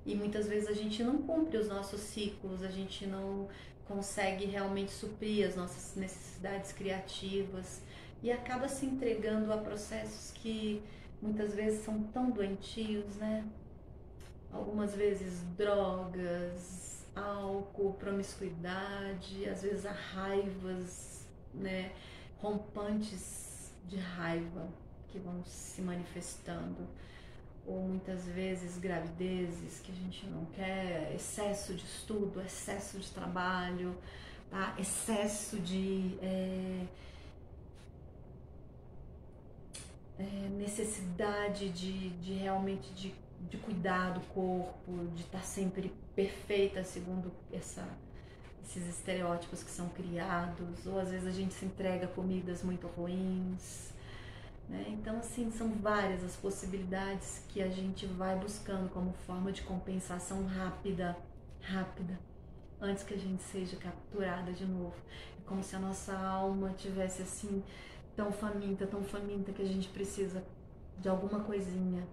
E muitas vezes a gente não cumpre os nossos ciclos, a gente não consegue realmente suprir as nossas necessidades criativas e acaba se entregando a processos que muitas vezes são tão doentios, né? Algumas vezes drogas, álcool, promiscuidade, às vezes raivas, né? Rompantes de raiva que vão se manifestando, ou muitas vezes gravidezes que a gente não quer, excesso de estudo, excesso de trabalho, tá? Excesso de necessidade de realmente de cuidar do corpo, de estar sempre perfeita segundo esses estereótipos que são criados, ou às vezes a gente se entrega a comidas muito ruins, né? Então, assim, são várias as possibilidades que a gente vai buscando como forma de compensação rápida, antes que a gente seja capturada de novo. É como se a nossa alma tivesse assim, tão faminta, que a gente precisa de alguma coisinha,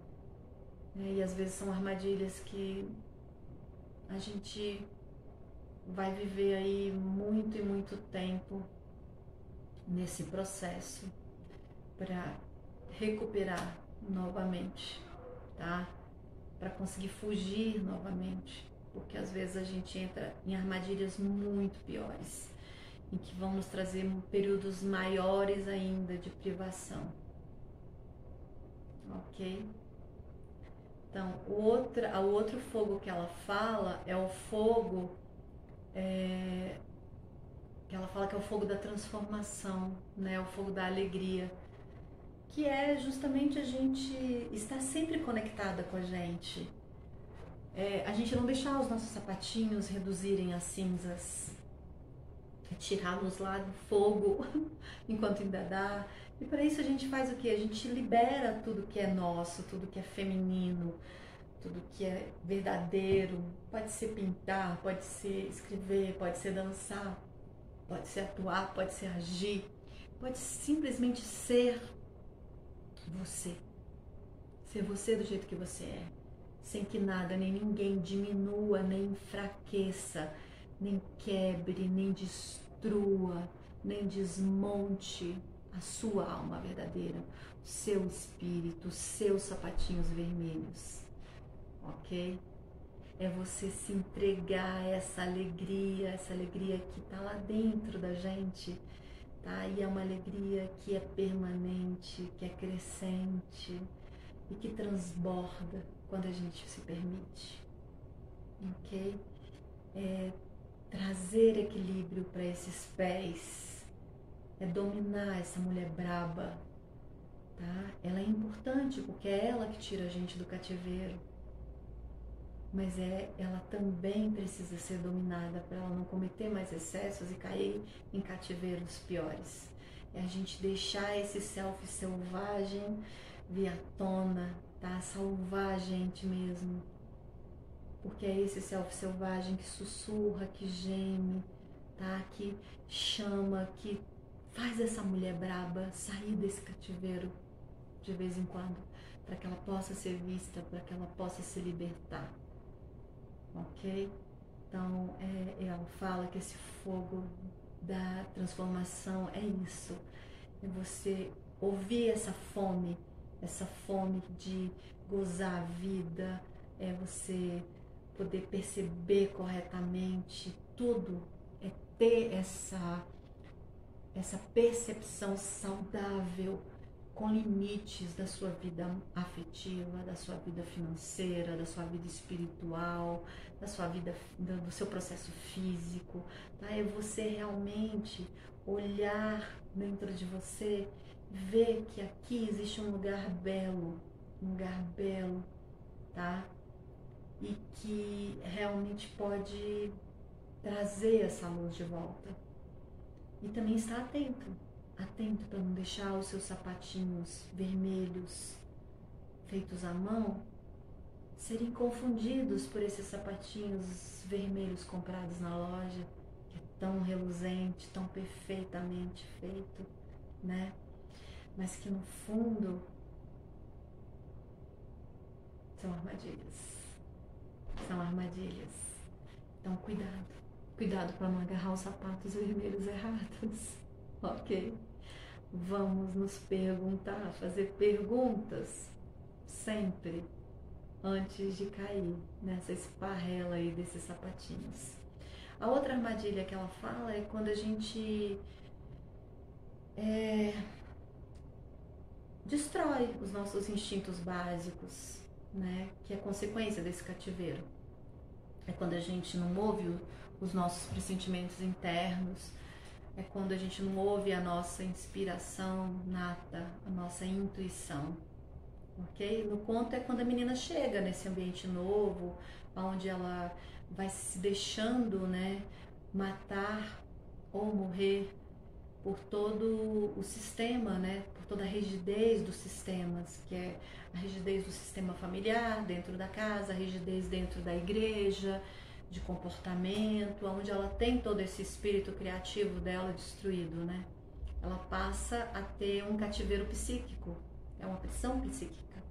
né? E às vezes são armadilhas que a gente vai viver aí muito e muito tempo nesse processo para recuperar novamente, tá? Para conseguir fugir novamente, porque às vezes a gente entra em armadilhas muito piores, em que vão nos trazer períodos maiores ainda de privação, ok? Então, o outro fogo que ela fala é o fogo que ela fala que é o fogo da transformação, né? O fogo da alegria, que é justamente a gente estar sempre conectada com a gente. A gente não deixar os nossos sapatinhos reduzirem a cinzas, tirá-los lá do fogo enquanto ainda dá. E para isso a gente faz o quê? A gente libera tudo que é nosso, tudo que é feminino, tudo que é verdadeiro. Pode ser pintar, pode ser escrever, pode ser dançar, pode ser atuar, pode ser agir, pode simplesmente ser você. Ser você do jeito que você é, sem que nada nem ninguém diminua, nem enfraqueça, nem quebre, nem destrua, nem desmonte a sua alma verdadeira, o seu espírito, os seus sapatinhos vermelhos, ok? é você se entregar a essa alegria que está lá dentro da gente, tá? E é uma alegria que é permanente, que é crescente e que transborda quando a gente se permite, ok? Trazer equilíbrio para esses pés, dominar essa mulher braba, tá? Ela é importante porque é ela que tira a gente do cativeiro, mas ela também precisa ser dominada para ela não cometer mais excessos e cair em cativeiros piores. É a gente deixar esse self selvagem vir à tona, tá? Salvar a gente mesmo. Porque é esse self selvagem que sussurra, que geme, tá? Que chama, que faz essa mulher braba sair desse cativeiro de vez em quando, para que ela possa ser vista, para que ela possa se libertar. Ok? Então, ela fala que esse fogo da transformação é isso. É você ouvir essa fome de gozar a vida, é você poder perceber corretamente tudo, é ter essa percepção saudável com limites da sua vida afetiva, da sua vida financeira, da sua vida espiritual, da sua vida, do seu processo físico, tá? É você realmente olhar dentro de você, ver que aqui existe um lugar belo, tá? E que realmente pode trazer essa luz de volta. E também estar atento para não deixar os seus sapatinhos vermelhos feitos à mão serem confundidos por esses sapatinhos vermelhos comprados na loja, que é tão reluzente, tão perfeitamente feito, né? Mas que no fundo são armadilhas. São armadilhas. Então cuidado para não agarrar os sapatos vermelhos errados, ok? Vamos nos perguntar, fazer perguntas sempre antes de cair nessa esparrela aí desses sapatinhos. A outra armadilha que ela fala é quando a gente destrói os nossos instintos básicos, né? Que é consequência desse cativeiro. É quando a gente não ouve os nossos pressentimentos internos, é quando a gente não ouve a nossa inspiração nata, a nossa intuição, ok? No conto é quando a menina chega nesse ambiente novo, onde ela vai se deixando, né, matar ou morrer por todo o sistema, né, por toda a rigidez dos sistemas, que é a rigidez do sistema familiar dentro da casa, a rigidez dentro da igreja, de comportamento, onde ela tem todo esse espírito criativo dela destruído, né? Ela passa a ter um cativeiro psíquico, é uma prisão psíquica,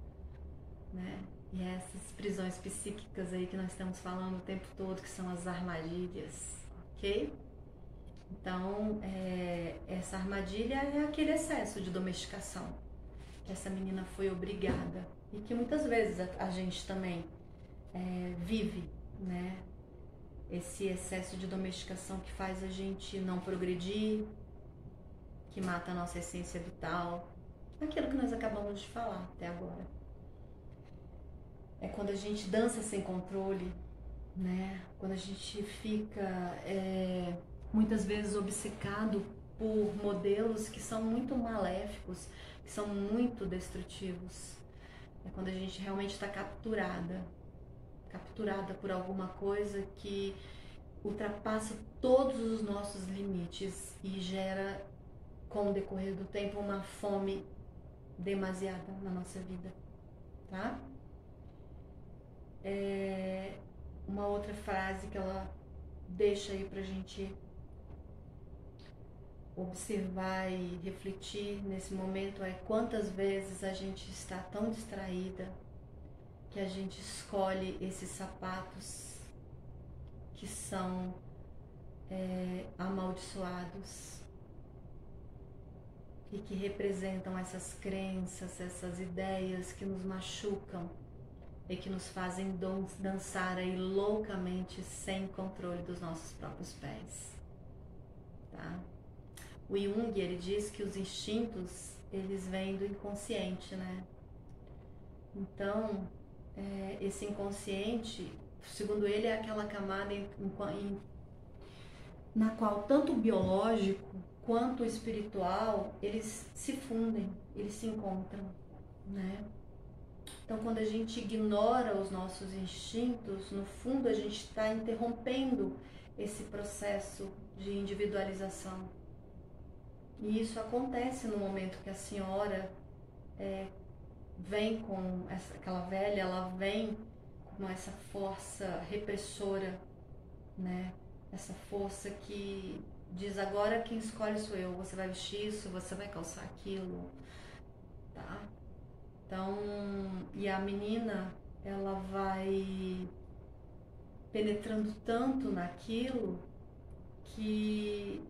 né? E essas prisões psíquicas aí que nós estamos falando o tempo todo, que são as armadilhas, ok? Então, essa armadilha é aquele excesso de domesticação que essa menina foi obrigada e que muitas vezes a gente também vive, né? Esse excesso de domesticação que faz a gente não progredir, que mata a nossa essência vital, aquilo que nós acabamos de falar até agora. É quando a gente dança sem controle, né? Quando a gente fica muitas vezes obcecado por modelos que são muito maléficos, que são muito destrutivos. É quando a gente realmente está capturada por alguma coisa que ultrapassa todos os nossos limites e gera, com o decorrer do tempo, uma fome demasiada na nossa vida, tá? Uma outra frase que ela deixa aí pra gente observar e refletir nesse momento é: quantas vezes a gente está tão distraída que a gente escolhe esses sapatos que são amaldiçoados e que representam essas crenças, essas ideias que nos machucam e que nos fazem dançar aí loucamente sem controle dos nossos próprios pés, tá? O Jung, ele diz que os instintos, eles vêm do inconsciente, né? Então, esse inconsciente, segundo ele, é aquela camada na qual tanto o biológico quanto o espiritual, eles se fundem, eles se encontram, né? Então, quando a gente ignora os nossos instintos, no fundo a gente está interrompendo esse processo de individualização. E isso acontece no momento que a senhora vem com aquela velha, ela vem com essa força repressora, né? Essa força que diz: agora quem escolhe sou eu, você vai vestir isso, você vai calçar aquilo, tá? Então, e a menina, ela vai penetrando tanto naquilo que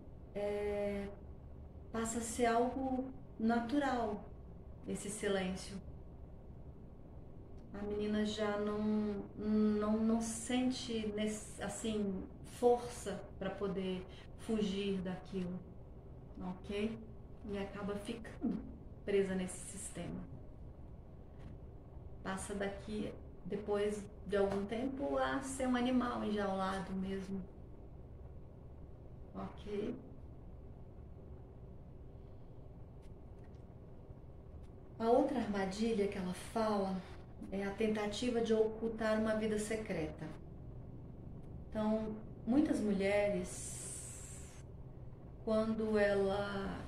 passa a ser algo natural, esse silêncio. A menina já não sente assim força para poder fugir daquilo, ok? E acaba ficando presa nesse sistema. Passa daqui, depois de algum tempo, a ser um animal enjaulado mesmo, ok? A outra armadilha que ela fala é a tentativa de ocultar uma vida secreta. Então, muitas mulheres, quando ela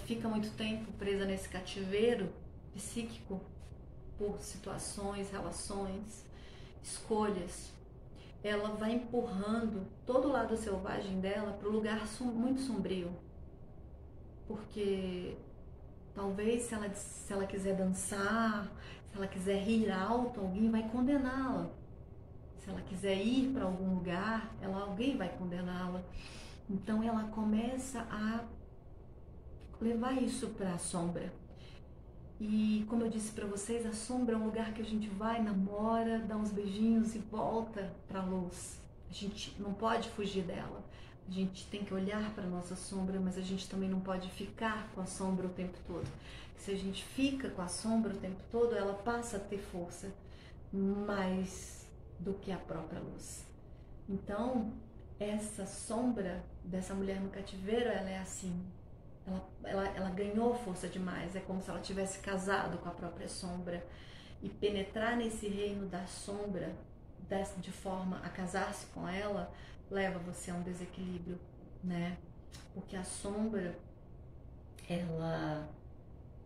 fica muito tempo presa nesse cativeiro psíquico por situações, relações, escolhas, ela vai empurrando todo o lado selvagem dela para um lugar muito sombrio, porque talvez se ela quiser dançar, se ela quiser rir alto, alguém vai condená-la. Se ela quiser ir para algum lugar, alguém vai condená-la. Então ela começa a levar isso para a sombra. E como eu disse para vocês, a sombra é um lugar que a gente vai, namora, dá uns beijinhos e volta para a luz. A gente não pode fugir dela. A gente tem que olhar para a nossa sombra, mas a gente também não pode ficar com a sombra o tempo todo. Se a gente fica com a sombra o tempo todo, ela passa a ter força mais do que a própria luz. Então, essa sombra dessa mulher no cativeiro, ela é assim. Ela ganhou força demais. É como se ela tivesse casado com a própria sombra. E penetrar nesse reino da sombra, de forma a casar-se com ela, leva você a um desequilíbrio, né? Porque a sombra,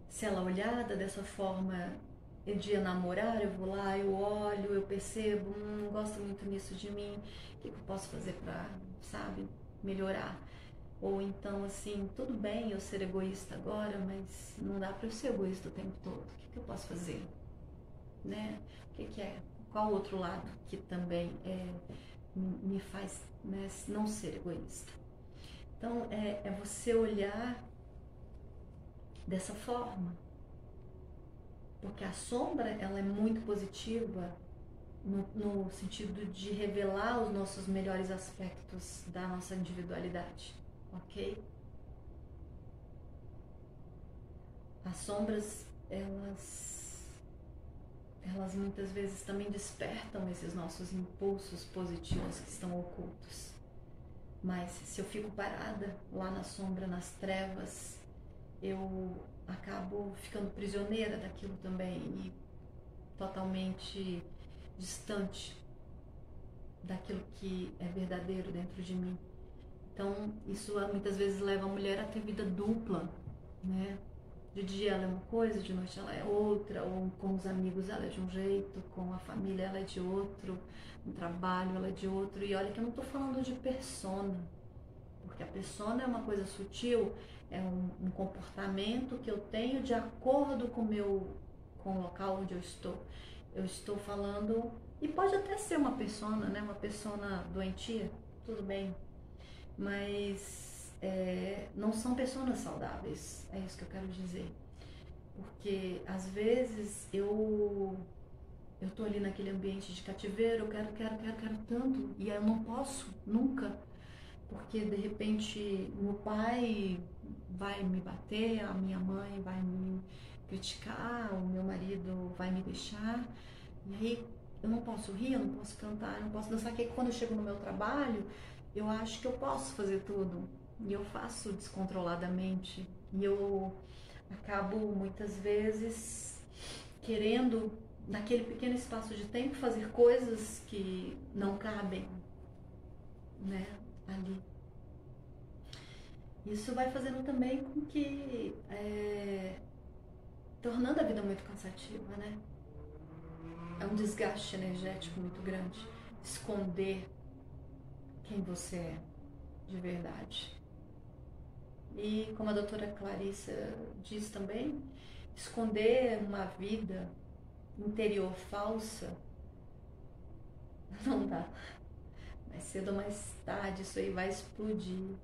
se ela olhada dessa forma de namorar, eu vou lá, eu olho, eu percebo, não gosto muito nisso de mim, o que eu posso fazer pra, sabe, melhorar? Ou então, assim, tudo bem eu ser egoísta agora, mas não dá pra eu ser egoísta o tempo todo, o que eu posso fazer? Né? O que é? Qual outro lado que também me faz, né, não ser egoísta? Então, é você olhar dessa forma. Porque a sombra, ela é muito positiva no sentido de revelar os nossos melhores aspectos da nossa individualidade, ok? As sombras, elas muitas vezes também despertam esses nossos impulsos positivos que estão ocultos. Mas se eu fico parada lá na sombra, nas trevas, eu acabo ficando prisioneira daquilo também e totalmente distante daquilo que é verdadeiro dentro de mim. Então, isso muitas vezes leva a mulher a ter vida dupla, né? De dia ela é uma coisa, de noite ela é outra, ou com os amigos ela é de um jeito, com a família ela é de outro, no trabalho ela é de outro. E olha que eu não estou falando de persona, porque a persona é uma coisa sutil, é um comportamento que eu tenho de acordo com o local onde eu estou. Eu estou falando, e pode até ser uma persona, né? Uma persona doentia, tudo bem, mas não são pessoas saudáveis, é isso que eu quero dizer. Porque às vezes eu tô ali naquele ambiente de cativeiro, eu quero tanto, e eu não posso nunca, porque de repente meu pai vai me bater, a minha mãe vai me criticar, o meu marido vai me deixar, e aí eu não posso rir, eu não posso cantar, eu não posso dançar, que quando eu chego no meu trabalho, eu acho que eu posso fazer tudo, e eu faço descontroladamente, e eu acabo muitas vezes querendo, naquele pequeno espaço de tempo, fazer coisas que não cabem, né, ali. Isso vai fazendo também com que, tornando a vida muito cansativa, né? É um desgaste energético muito grande. Esconder quem você é de verdade. E como a doutora Clarissa diz também, esconder uma vida interior falsa não dá. Mais cedo ou mais tarde isso aí vai explodir.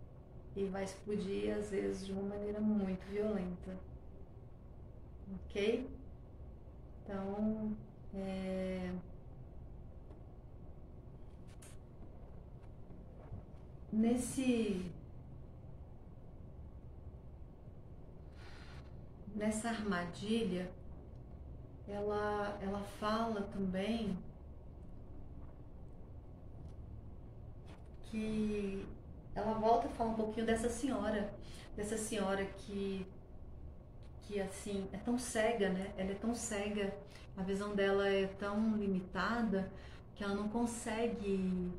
E vai explodir às vezes de uma maneira muito violenta. Ok? Então, nesse nessa armadilha, ela fala também que ela volta a falar um pouquinho dessa senhora que assim é tão cega, né? Ela é tão cega, a visão dela é tão limitada que ela não consegue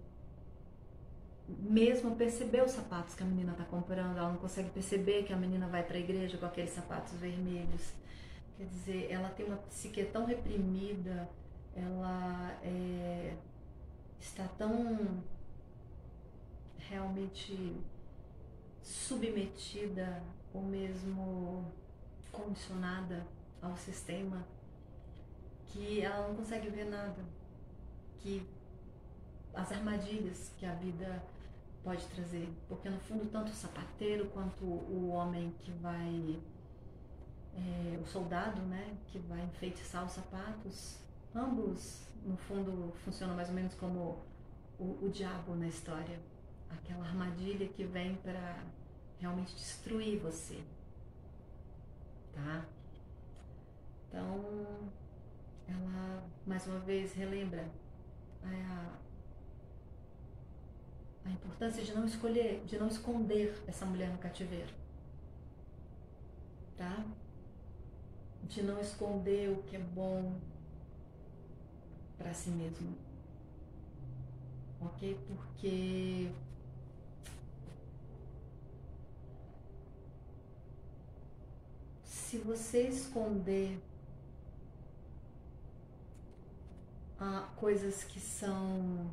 mesmo perceber os sapatos que a menina está comprando, ela não consegue perceber que a menina vai para a igreja com aqueles sapatos vermelhos. Quer dizer, ela tem uma psique tão reprimida, ela está tão realmente submetida ou mesmo condicionada ao sistema que ela não consegue ver nada, que as armadilhas que a vida pode trazer, porque no fundo tanto o sapateiro quanto o homem que vai, o soldado, né, que vai enfeitiçar os sapatos, ambos no fundo funcionam mais ou menos como o diabo na história, aquela armadilha que vem para realmente destruir você, tá? Então ela mais uma vez relembra a importância de não escolher, de não esconder essa mulher no cativeiro, tá? De não esconder o que é bom para si mesmo, ok? Porque se você esconder coisas que são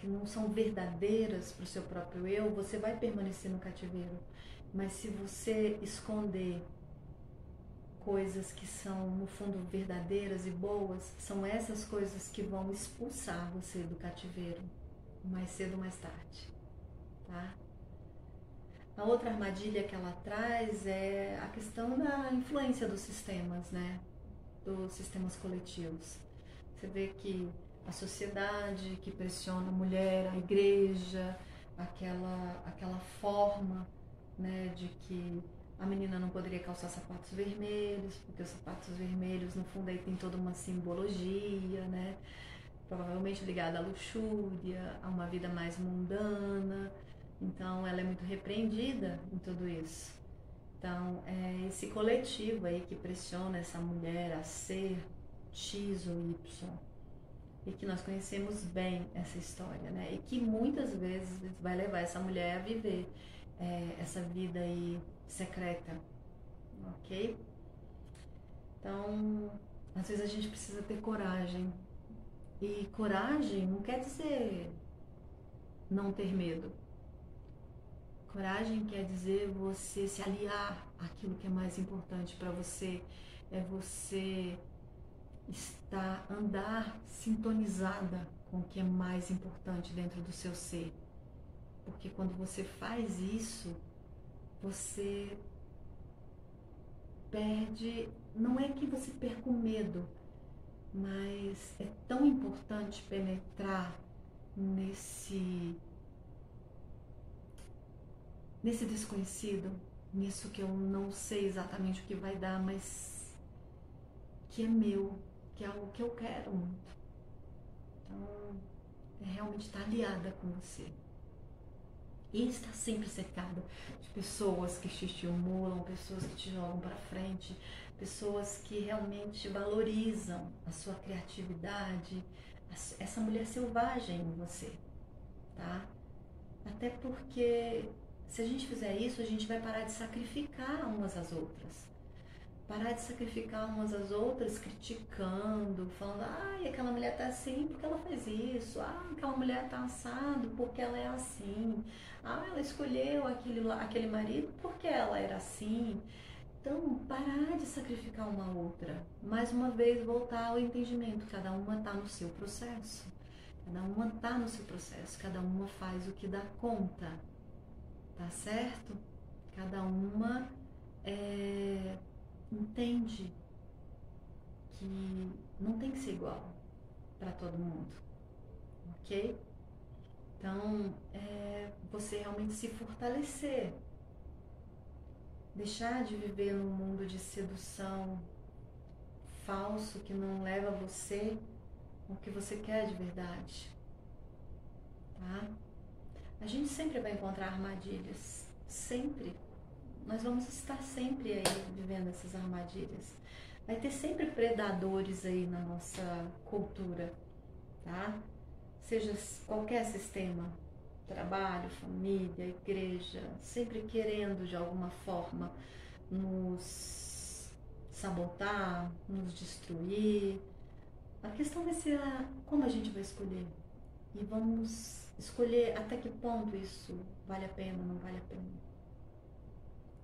que não são verdadeiras para o seu próprio eu, você vai permanecer no cativeiro. Mas se você esconder coisas que são no fundo verdadeiras e boas, são essas coisas que vão expulsar você do cativeiro, mais cedo ou mais tarde, tá? A outra armadilha que ela traz é a questão da influência dos sistemas, né? Dos sistemas coletivos. Você vê que a sociedade que pressiona a mulher, a igreja, aquela forma, né, de que a menina não poderia calçar sapatos vermelhos, porque os sapatos vermelhos no fundo aí tem toda uma simbologia, né, provavelmente ligada à luxúria, a uma vida mais mundana. Então ela é muito repreendida em tudo isso. Então é esse coletivo aí que pressiona essa mulher a ser X ou Y. E que nós conhecemos bem essa história, né? E que muitas vezes vai levar essa mulher a viver essa vida aí secreta, ok? Então, às vezes a gente precisa ter coragem. E coragem não quer dizer não ter medo. Coragem quer dizer você se aliar àquilo que é mais importante para você. É você andar sintonizada com o que é mais importante dentro do seu ser. Porque quando você faz isso, você perde, não é que você perca o medo, mas é tão importante penetrar nesse desconhecido, nisso que eu não sei exatamente o que vai dar, mas que é meu, que é algo que eu quero muito. Então, é realmente estar aliada com você. E estar sempre cercada de pessoas que te estimulam, pessoas que te jogam para frente, pessoas que realmente valorizam a sua criatividade, essa mulher selvagem em você, tá? Até porque se a gente fizer isso, a gente vai parar de sacrificar umas às outras. Parar de sacrificar umas às outras, criticando, falando, ai, aquela mulher tá assim porque ela faz isso, ah, aquela mulher tá assado porque ela é assim, ah, ela escolheu aquele marido porque ela era assim. Então, parar de sacrificar uma outra. Mais uma vez, voltar ao entendimento, cada uma tá no seu processo. Cada uma tá no seu processo, cada uma faz o que dá conta, tá certo? Cada uma entende que não tem que ser igual para todo mundo, ok? Então, você realmente se fortalecer, deixar de viver num mundo de sedução falso que não leva você ao que você quer de verdade, tá? A gente sempre vai encontrar armadilhas, sempre. Nós vamos estar sempre aí vivendo essas armadilhas. Vai ter sempre predadores aí na nossa cultura, tá? Seja qualquer sistema, trabalho, família, igreja, sempre querendo de alguma forma nos sabotar, nos destruir. A questão vai ser como a gente vai escolher. E vamos escolher até que ponto isso vale a pena, não vale a pena.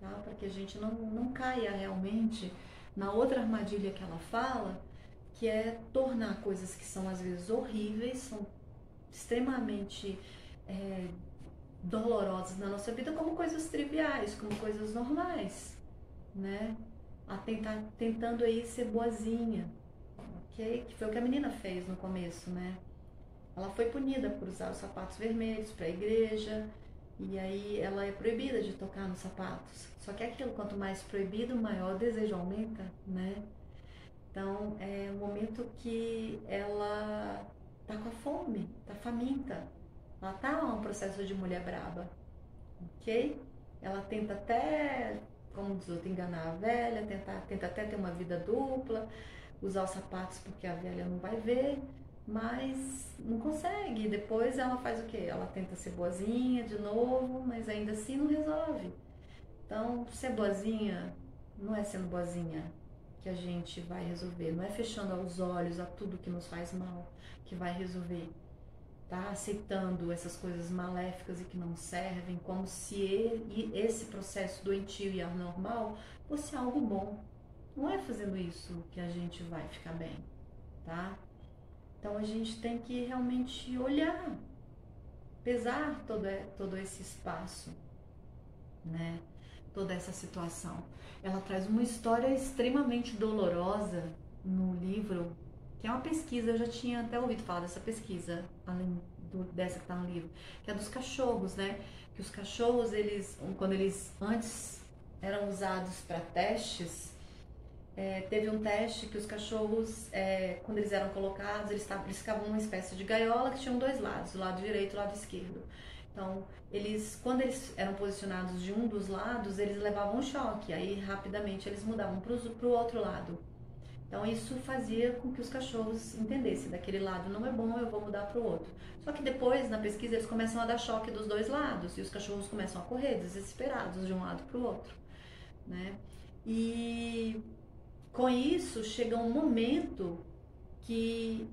Tá? Para que a gente não caia realmente na outra armadilha que ela fala, que é tornar coisas que são às vezes horríveis, são extremamente dolorosas na nossa vida, como coisas triviais, como coisas normais, né? Tentando aí ser boazinha, ok? Que foi o que a menina fez no começo, né? Ela foi punida por usar os sapatos vermelhos para a igreja, e aí ela é proibida de tocar nos sapatos. Só que aquilo, quanto mais proibido, maior o desejo aumenta, né? Então é um momento que ela tá com a fome, tá faminta. Ela tá num processo de mulher braba, ok? Ela tenta até, como diz outro, enganar a velha, tenta até ter uma vida dupla, usar os sapatos porque a velha não vai ver, mas não consegue. Depois ela faz o quê? Ela tenta ser boazinha de novo, mas ainda assim não resolve. Então, ser boazinha não é sendo boazinha que a gente vai resolver, não é fechando os olhos a tudo que nos faz mal que vai resolver, tá? Aceitando essas coisas maléficas e que não servem, como se esse processo doentio e anormal fosse algo bom. Não é fazendo isso que a gente vai ficar bem, tá? Então a gente tem que realmente olhar, pesar todo esse espaço, né? Toda essa situação. Ela traz uma história extremamente dolorosa no livro, que é uma pesquisa, eu já tinha até ouvido falar dessa pesquisa, além dessa que está no livro, que é dos cachorros, né? Que os cachorros, quando eles antes eram usados para testes, teve um teste que os cachorros, quando eles eram colocados, eles ficavam numa espécie de gaiola que tinham dois lados, o lado direito e o lado esquerdo. Então, quando eles eram posicionados de um dos lados, eles levavam um choque, aí rapidamente eles mudavam para o outro lado. Então, isso fazia com que os cachorros entendessem, daquele lado não é bom, eu vou mudar para o outro. Só que depois, na pesquisa, eles começam a dar choque dos dois lados, e os cachorros começam a correr desesperados de um lado para o outro, né? E com isso, chega um momento que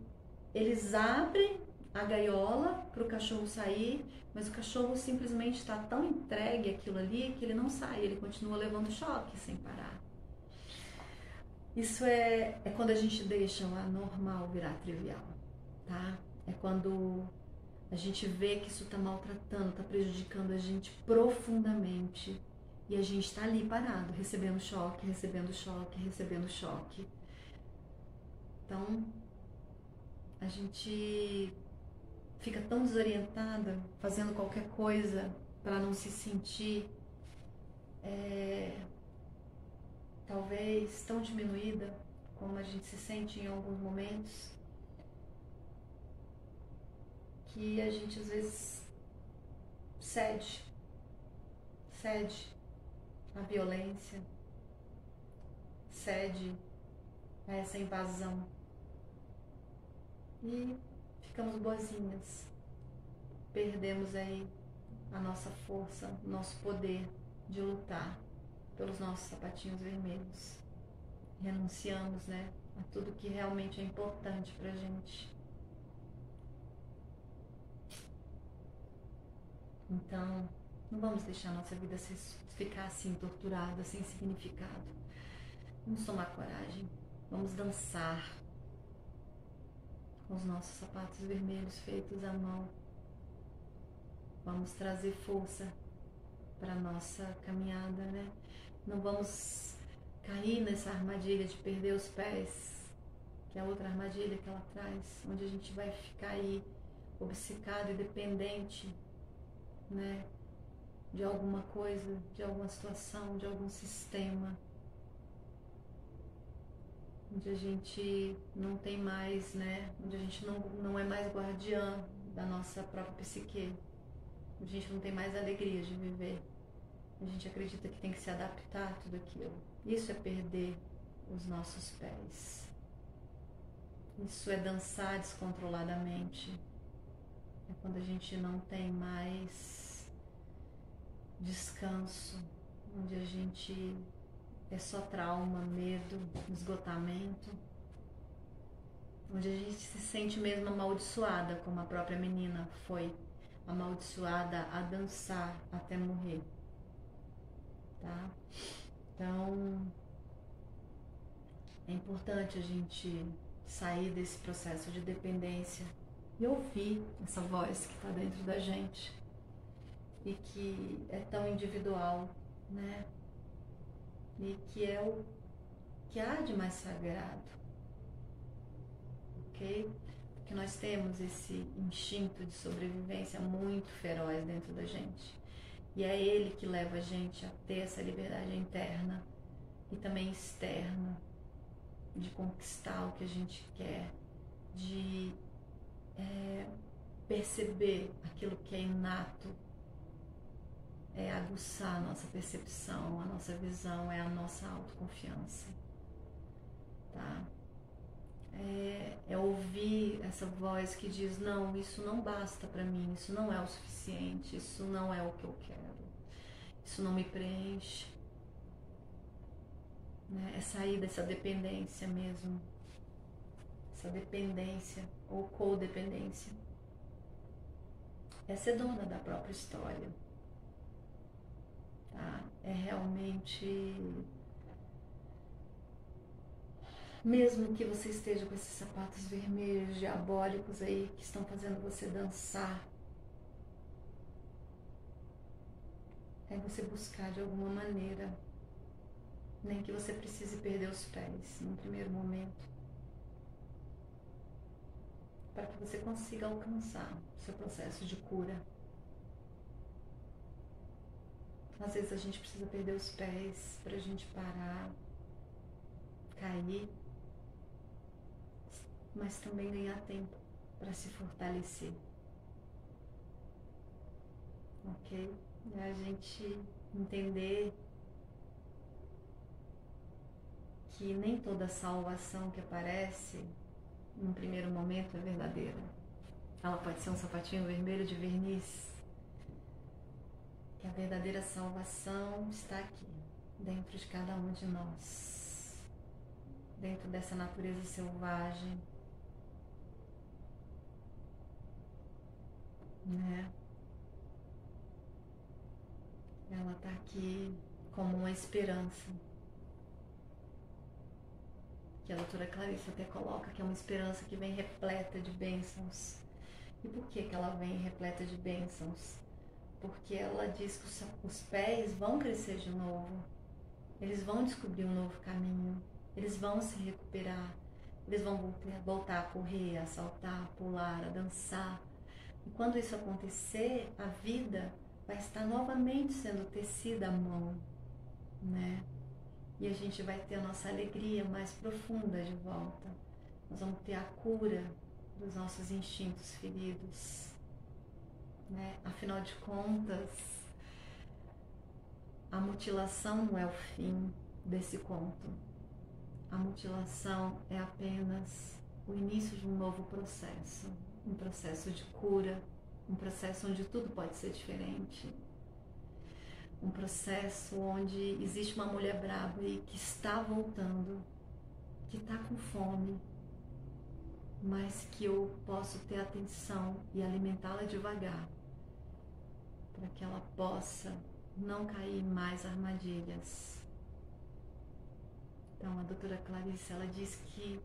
eles abrem a gaiola para o cachorro sair, mas o cachorro simplesmente está tão entregue àquilo ali que ele não sai, ele continua levando choque sem parar. Isso é quando a gente deixa o anormal virar trivial, tá? É quando a gente vê que isso está maltratando, está prejudicando a gente profundamente E a gente está ali parado, recebendo choque, recebendo choque, recebendo choque. Então, a gente fica tão desorientada, fazendo qualquer coisa para não se sentir, talvez, tão diminuída como a gente se sente em alguns momentos, que a gente às vezes cede à violência, cede a essa invasão e ficamos boazinhas, perdemos aí a nossa força, nosso poder de lutar pelos nossos sapatinhos vermelhos, renunciamos, né, a tudo que realmente é importante pra gente. Então, não vamos deixar a nossa vida ficar assim, torturada, sem significado. Vamos tomar coragem, vamos dançar com os nossos sapatos vermelhos feitos à mão. Vamos trazer força para a nossa caminhada, né? Não vamos cair nessa armadilha de perder os pés, que é outra armadilha que ela traz, onde a gente vai ficar aí obcecado e dependente, né, de alguma coisa, de alguma situação, de algum sistema, onde a gente não tem mais, né, onde a gente não é mais guardiã da nossa própria psique, onde a gente não tem mais alegria de viver, a gente acredita que tem que se adaptar a tudo aquilo. Isso é perder os nossos pés, isso é dançar descontroladamente, é quando a gente não tem mais descanso, onde a gente é só trauma, medo, esgotamento, onde a gente se sente mesmo amaldiçoada, como a própria menina foi amaldiçoada a dançar até morrer, tá? Então, é importante a gente sair desse processo de dependência e ouvir essa voz que está dentro da gente e que é tão individual, né? E que é o que há de mais sagrado, ok? Porque nós temos esse instinto de sobrevivência muito feroz dentro da gente. E é ele que leva a gente a ter essa liberdade interna e também externa, de conquistar o que a gente quer, de perceber aquilo que é inato, é aguçar a nossa percepção, a nossa visão, é a nossa autoconfiança, tá? É ouvir essa voz que diz, não, isso não basta pra mim, isso não é o suficiente, isso não é o que eu quero, isso não me preenche, né? É sair dessa dependência mesmo, essa dependência ou codependência, é ser dona da própria história, tá? É realmente, mesmo que você esteja com esses sapatos vermelhos, diabólicos aí, que estão fazendo você dançar, é você buscar de alguma maneira, nem que você precise perder os pés num primeiro momento, para que você consiga alcançar o seu processo de cura. Às vezes a gente precisa perder os pés para a gente parar, cair, mas também ganhar tempo para se fortalecer, ok? E a gente entender que nem toda salvação que aparece num primeiro momento é verdadeira. Ela pode ser um sapatinho vermelho de verniz, que a verdadeira salvação está aqui, dentro de cada um de nós, dentro dessa natureza selvagem, né? Ela está aqui como uma esperança, que a doutora Clarice até coloca que é uma esperança que vem repleta de bênçãos. E por que ela vem repleta de bênçãos? porque ela diz que os pés vão crescer de novo, eles vão descobrir um novo caminho, eles vão se recuperar, eles vão voltar a correr, a saltar, a pular, a dançar. E quando isso acontecer, a vida vai estar novamente sendo tecida à mão, né? E a gente vai ter a nossa alegria mais profunda de volta. Nós vamos ter a cura dos nossos instintos feridos, né? Afinal de contas, a mutilação não é o fim desse conto. A mutilação é apenas o início de um novo processo, um processo de cura, um processo onde tudo pode ser diferente, um processo onde existe uma mulher brava aí que está voltando, que está com fome, mas que eu posso ter atenção e alimentá-la devagar, para que ela possa não cair em mais armadilhas. Então a doutora Clarice, ela diz que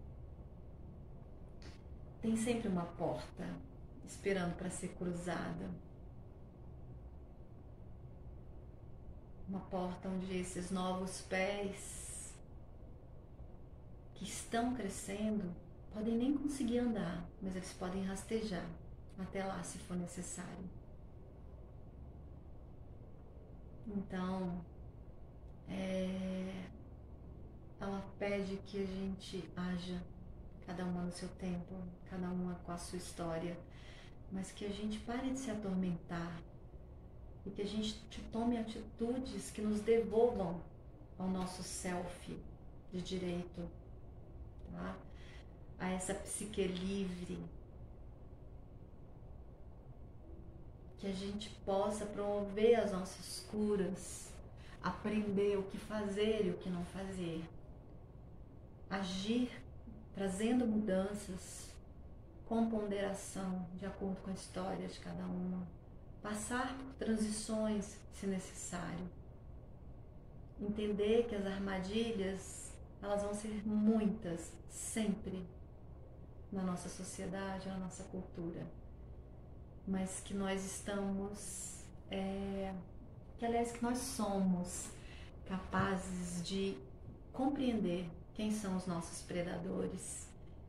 tem sempre uma porta esperando para ser cruzada. Uma porta onde esses novos pés que estão crescendo podem nem conseguir andar, mas eles podem rastejar até lá se for necessário. Então, ela pede que a gente haja, cada uma no seu tempo, cada uma com a sua história, mas que a gente pare de se atormentar e que a gente tome atitudes que nos devolvam ao nosso self de direito, tá? A essa psique livre, que a gente possa promover as nossas curas, aprender o que fazer e o que não fazer, agir trazendo mudanças com ponderação de acordo com a história de cada uma, passar por transições se necessário, entender que as armadilhas elas vão ser muitas sempre na nossa sociedade, na nossa cultura, mas que nós estamos, que nós somos capazes de compreender quem são os nossos predadores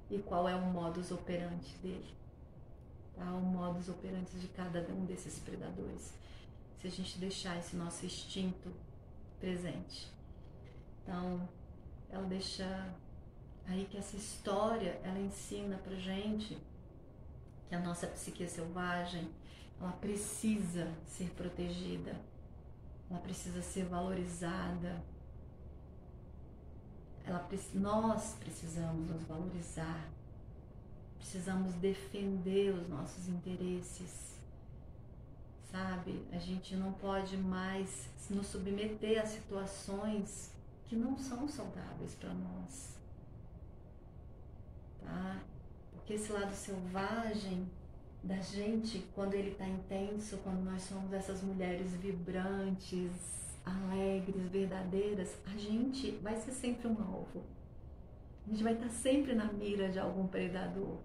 e qual é o modus operandi dele, tá? O modus operandi de cada um desses predadores, se a gente deixar esse nosso instinto presente. Então, ela deixa aí que essa história, ela ensina pra gente que a nossa psique selvagem, ela precisa ser protegida, ela precisa ser valorizada, nós precisamos nos valorizar, precisamos defender os nossos interesses, sabe? A gente não pode mais nos submeter a situações que não são saudáveis para nós, tá? Porque esse lado selvagem da gente, quando ele está intenso, quando nós somos essas mulheres vibrantes, alegres, verdadeiras, a gente vai ser sempre um alvo. A gente vai estar sempre na mira de algum predador.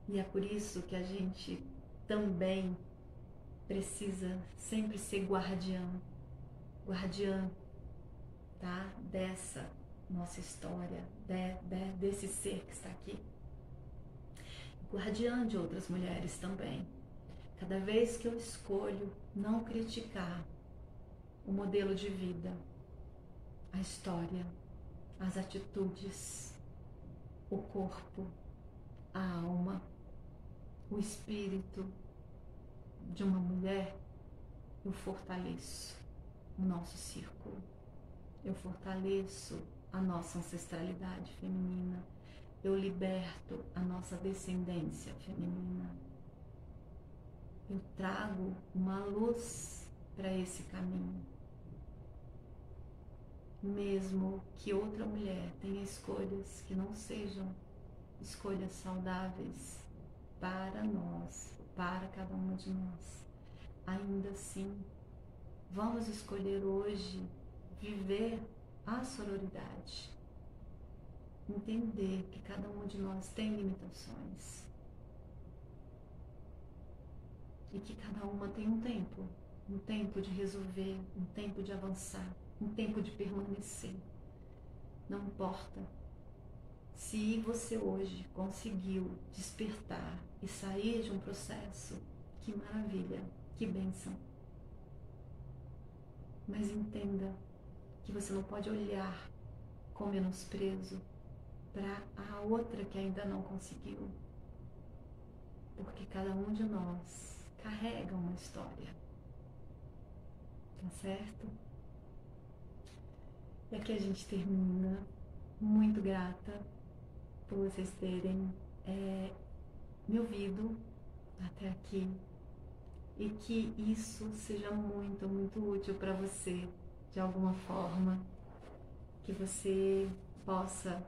E é por isso que a gente também precisa sempre ser guardiã, tá? Dessa nossa história, desse ser que está aqui. Guardiã de outras mulheres também. Cada vez que eu escolho não criticar o modelo de vida, a história, as atitudes, o corpo, a alma, o espírito de uma mulher, eu fortaleço o nosso círculo, eu fortaleço a nossa ancestralidade feminina, eu liberto a nossa descendência feminina, eu trago uma luz para esse caminho. Mesmo que outra mulher tenha escolhas que não sejam escolhas saudáveis para nós, para cada uma de nós, ainda assim, vamos escolher hoje viver a sororidade, entender que cada uma de nós tem limitações e que cada uma tem um tempo de resolver, um tempo de avançar, um tempo de permanecer. Não importa. Se você hoje conseguiu despertar e sair de um processo, que maravilha, que bênção. Mas entenda que você não pode olhar com menosprezo para a outra que ainda não conseguiu. Porque cada um de nós carrega uma história. Tá certo? E aqui a gente termina. Muito grata por vocês terem me ouvido até aqui. E que isso seja muito, muito útil para você, de alguma forma. Que você possa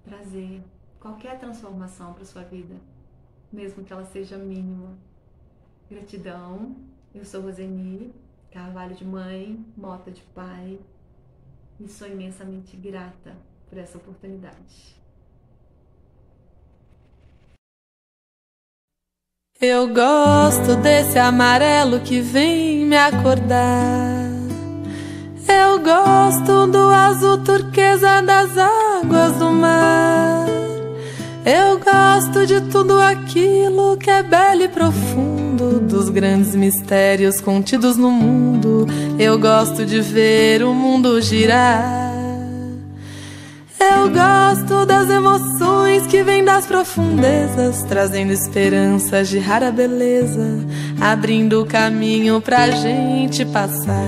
trazer qualquer transformação para sua vida, mesmo que ela seja mínima. Gratidão. Eu sou Roseni, Carvalho de mãe, Mota de pai, e sou imensamente grata por essa oportunidade. Eu gosto desse amarelo que vem me acordar. Eu gosto do azul turquesa das águas do mar. Eu gosto de tudo aquilo que é belo e profundo, dos grandes mistérios contidos no mundo. Eu gosto de ver o mundo girar. Eu gosto das emoções que vêm das profundezas, trazendo esperanças de rara beleza, abrindo o caminho pra gente passar.